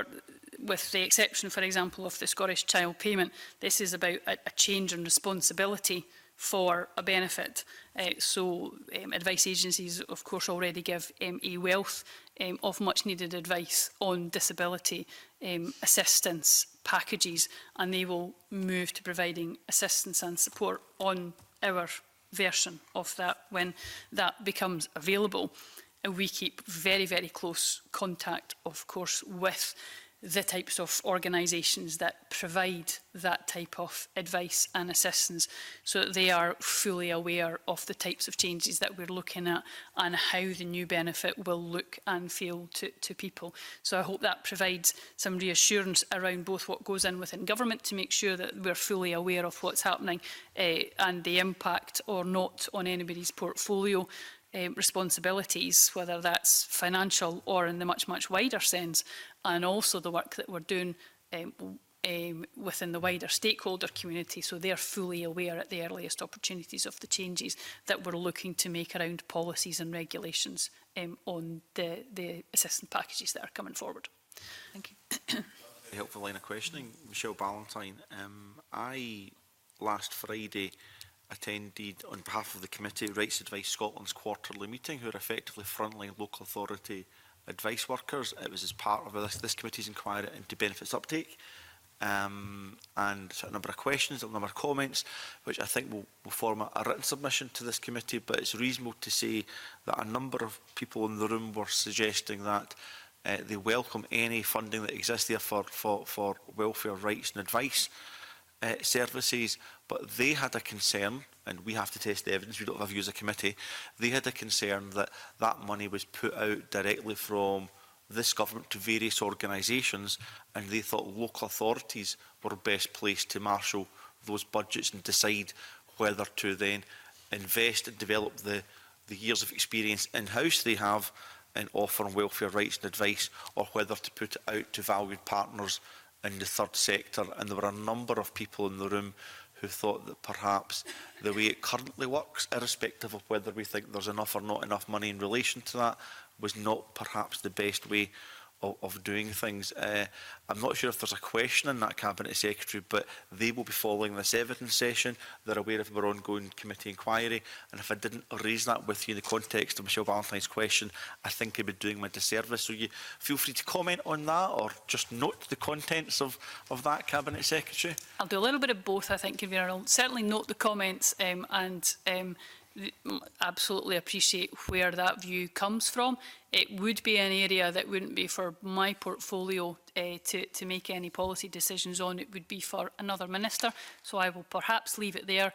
with the exception, for example, of the Scottish Child Payment, this is about a change in responsibility for a benefit. So advice agencies, of course, already give a wealth of much needed advice on disability assistance packages, and they will move to providing assistance and support on our version of that when that becomes available. And we keep very, very close contact, of course, with the types of organisations that provide that type of advice and assistance, so that they are fully aware of the types of changes that we're looking at and how the new benefit will look and feel to people. So I hope that provides some reassurance around both what goes in within government to make sure that we're fully aware of what's happening and the impact or not on anybody's portfolio responsibilities, whether that's financial or in the much wider sense, and also the work that we're doing within the wider stakeholder community, so they're fully aware at the earliest opportunities of the changes that we're looking to make around policies and regulations on the assistance packages that are coming forward. Thank you. Very helpful line of questioning. Michelle Ballantyne, I last Friday attended on behalf of the committee Rights Advice Scotland's quarterly meeting, who are effectively frontline local authority advice workers. It was as part of this committee's inquiry into benefits uptake. and a number of questions, a number of comments, which I think will form a written submission to this committee. But it's reasonable to say that a number of people in the room were suggesting that they welcome any funding that exists there for welfare rights and advice services, but they had a concern, and we have to test the evidence, we don't have a view as a committee, they had a concern that that money was put out directly from this government to various organisations, and they thought local authorities were best placed to marshal those budgets and decide whether to then invest and develop the years of experience in-house they have in offering welfare rights and advice, or whether to put it out to valued partners in the third sector. And there were a number of people in the room who thought that perhaps the way it currently works, irrespective of whether we think there's enough or not enough money in relation to that, was not perhaps the best way of doing things. I'm not sure if there's a question in that Cabinet Secretary, but they will be following this evidence session. They're aware of our ongoing committee inquiry, and if I didn't raise that with you in the context of Michelle Ballantyne's question, I think I'd be doing my disservice. So you feel free to comment on that, or just note the contents of that, Cabinet Secretary. I'll do a little bit of both, I think, Convener. I'll certainly note the comments and absolutely appreciate where that view comes from. It would be an area that wouldn't be for my portfolio to make any policy decisions on. It would be for another minister. So I will perhaps leave it there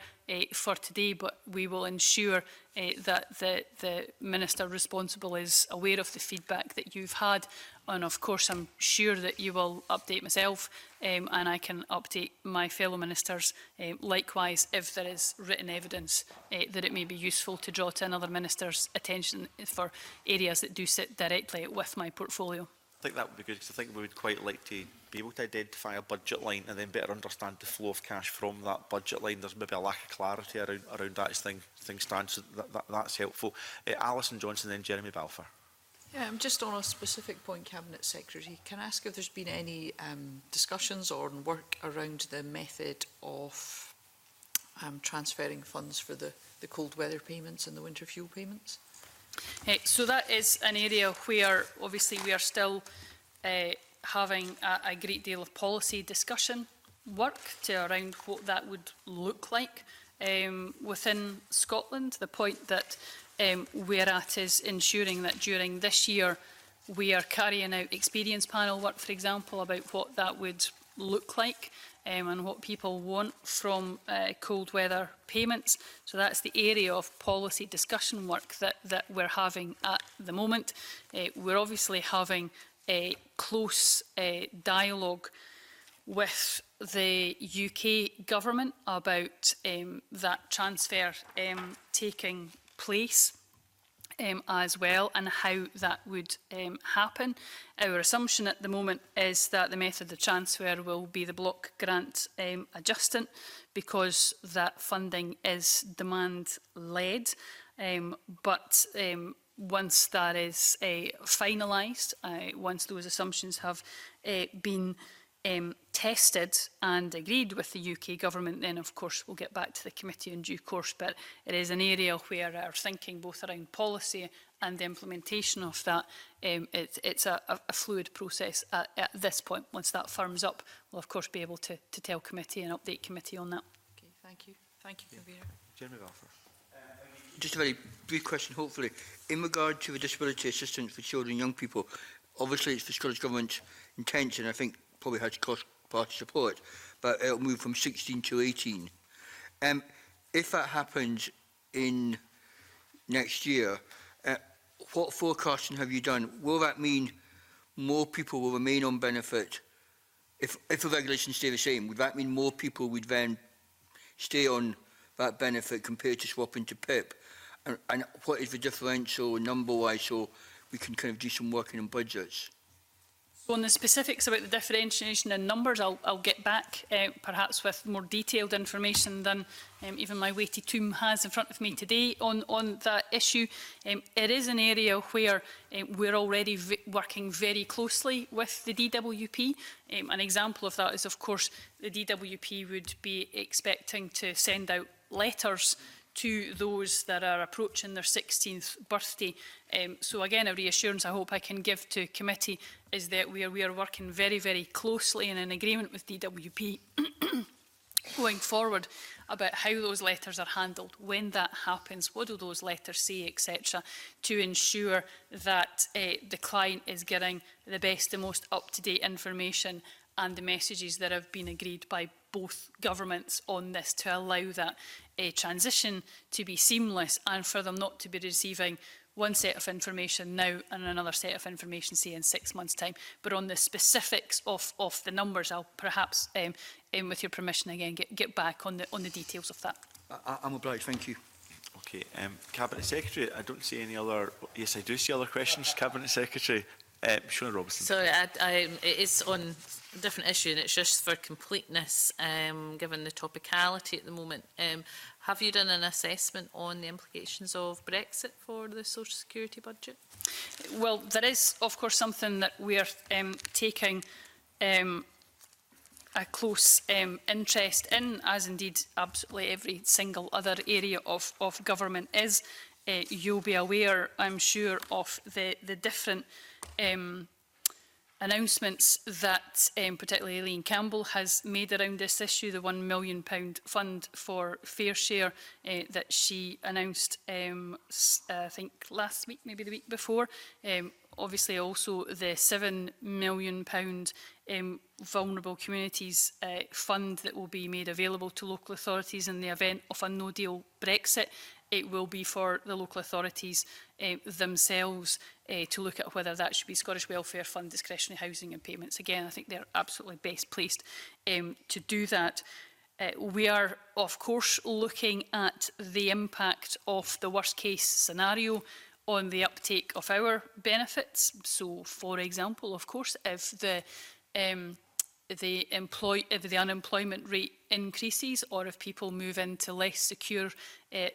for today, but we will ensure that the minister responsible is aware of the feedback that you've had. And of course, I'm sure that you will update myself and I can update my fellow ministers likewise if there is written evidence that it may be useful to draw to another minister's attention for areas that do sit directly with my portfolio. I think that would be good, because I think we would quite like to be able to identify a budget line and then better understand the flow of cash from that budget line. There's maybe a lack of clarity around that as things stand, so that's helpful. Alison Johnson, then Jeremy Balfour. Yeah, just on a specific point, Cabinet Secretary, can I ask if there's been any discussions or work around the method of transferring funds for the cold weather payments and the winter fuel payments? So that is an area where obviously we are still having a great deal of policy discussion work around what that would look like within Scotland. The point that we're at is ensuring that during this year we are carrying out experience panel work, for example, about what that would look like and what people want from cold weather payments. So that's the area of policy discussion work that we're having at the moment. We're obviously having a close dialogue with the UK government about that transfer taking place as well, and how that would happen. Our assumption at the moment is that the method of transfer will be the block grant adjustant, because that funding is demand-led. But once that is finalised, once those assumptions have been tested and agreed with the UK government, then of course we'll get back to the committee in due course. But it is an area where our thinking both around policy and the implementation of that, it's a fluid process at this point. Once that firms up, we'll of course be able to tell committee and update committee on that. Okay, thank you. Thank you, Convener. Jeremy Balfour. Just a very brief question, hopefully. In regard to the disability assistance for children and young people, obviously it's the Scottish Government's intention, I think probably has cross-party support, but it'll move from 16 to 18. If that happens in next year, what forecasting have you done? Will that mean more people will remain on benefit? If the regulations stay the same, would that mean more people would then stay on that benefit compared to swapping to PIP? And what is the differential number-wise, so we can kind of do some working on budgets? So on the specifics about the differentiation in numbers, I'll get back perhaps with more detailed information than even my weighty tomb has in front of me today on that issue. It is an area where we're already working very closely with the DWP. An example of that is, of course, the DWP would be expecting to send out letters to those that are approaching their 16th birthday. So again, a reassurance I hope I can give to committee is that we are working very, very closely and in agreement with DWP going forward about how those letters are handled, when that happens, what do those letters say, etc., to ensure that the client is getting the best and most up-to-date information and the messages that have been agreed by both governments on this to allow that transition to be seamless and for them not to be receiving one set of information now and another set of information, say, in 6 months' time. But on the specifics of the numbers, I'll perhaps, with your permission again, get back on the details of that. I'm obliged, thank you. Okay, Cabinet Secretary, I don't see any other... Yes, I do see other questions, Cabinet Secretary. Shona Robertson. Sorry, it is on a different issue, and it's just for completeness, given the topicality at the moment. Have you done an assessment on the implications of Brexit for the social security budget? Well, there is, of course, something that we are taking a close interest in, as indeed absolutely every single other area of government is. You'll be aware, I'm sure, of the different announcements that particularly Eileen Campbell has made around this issue, the £1 million fund for Fair Share that she announced, I think last week, maybe the week before. Obviously also the £7 million Vulnerable Communities Fund that will be made available to local authorities in the event of a no-deal Brexit. It will be for the local authorities themselves to look at whether that should be Scottish Welfare Fund, discretionary housing and payments. Again, I think they're absolutely best placed to do that. We are, of course, looking at the impact of the worst-case scenario on the uptake of our benefits. So, for example, of course, if the unemployment rate increases, or if people move into less secure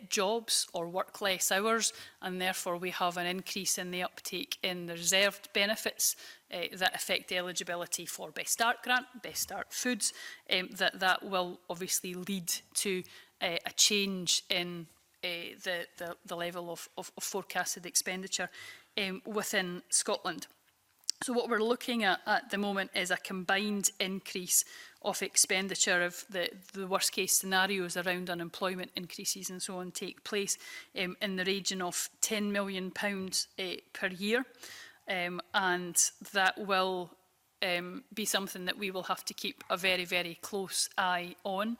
jobs or work less hours, and therefore we have an increase in the uptake in the reserved benefits that affect the eligibility for Best Start grant, Best Start foods, that will obviously lead to a change in the level of forecasted expenditure within Scotland. So what we're looking at the moment is a combined increase of expenditure of the worst case scenarios around unemployment increases and so on take place in the region of £10 million per year. And that will be something that we will have to keep a very, very close eye on.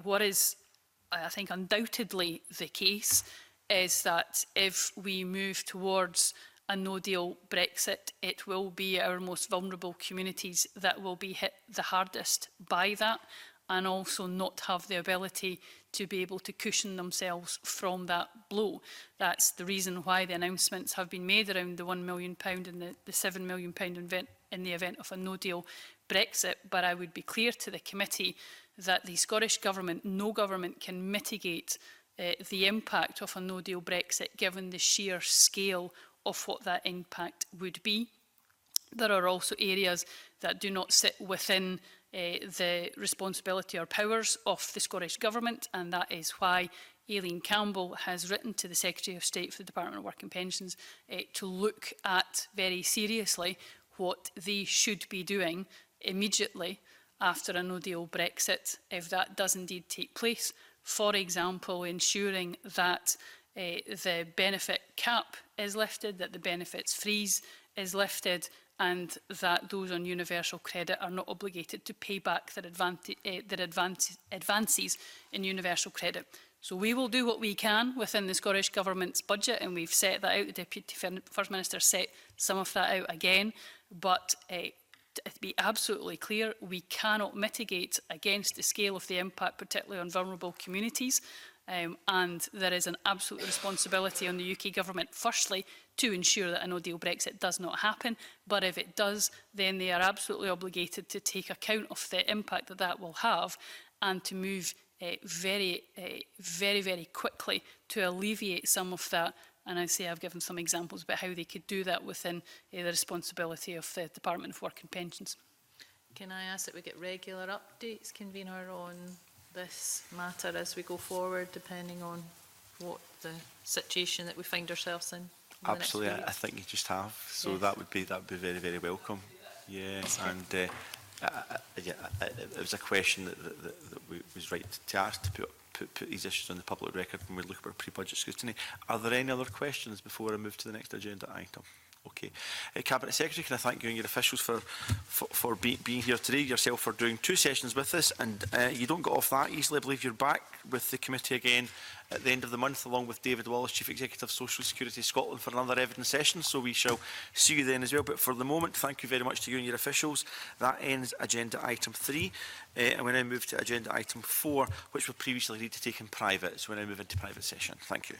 What is, I think, undoubtedly the case is that if we move towards a no-deal Brexit, it will be our most vulnerable communities that will be hit the hardest by that, and also not have the ability to be able to cushion themselves from that blow. That's the reason why the announcements have been made around the £1 million and the £7 million in the event of a no-deal Brexit. But I would be clear to the committee that the Scottish Government, no government can mitigate the impact of a no-deal Brexit given the sheer scale of what that impact would be. There are also areas that do not sit within the responsibility or powers of the Scottish Government, and that is why Eileen Campbell has written to the Secretary of State for the Department of Work and Pensions to look at very seriously what they should be doing immediately after a no-deal Brexit, if that does indeed take place. For example, ensuring that the benefit cap is lifted, that the benefits freeze is lifted, and that those on universal credit are not obligated to pay back their advances in universal credit. So we will do what we can within the Scottish Government's budget, and we've set that out. The Deputy First Minister set some of that out again. But to be absolutely clear, we cannot mitigate against the scale of the impact, particularly on vulnerable communities. And there is an absolute responsibility on the UK Government, firstly, to ensure that a no-deal Brexit does not happen. But if it does, then they are absolutely obligated to take account of the impact that that will have and to move very, very quickly to alleviate some of that. And I say I've given some examples about how they could do that within the responsibility of the Department of Work and Pensions. Can I ask that we get regular updates, Convener, on this matter as we go forward, depending on what the situation that we find ourselves in? Absolutely, I think you just have. So Yes. that would be very, very welcome. Yeah, and it was a question that was right to ask, to put these issues on the public record when we look at our pre-budget scrutiny. Are there any other questions before I move to the next agenda item? Okay. Cabinet Secretary, can I thank you and your officials for being here today, yourself for doing 2 sessions with us, and you don't get off that easily. I believe you're back with the committee again at the end of the month, along with David Wallace, Chief Executive, Social Security Scotland, for another evidence session, so we shall see you then as well. But for the moment, thank you very much to you and your officials. That ends agenda item 3, and we now move to agenda item 4, which we previously agreed to take in private, so we now move into private session. Thank you.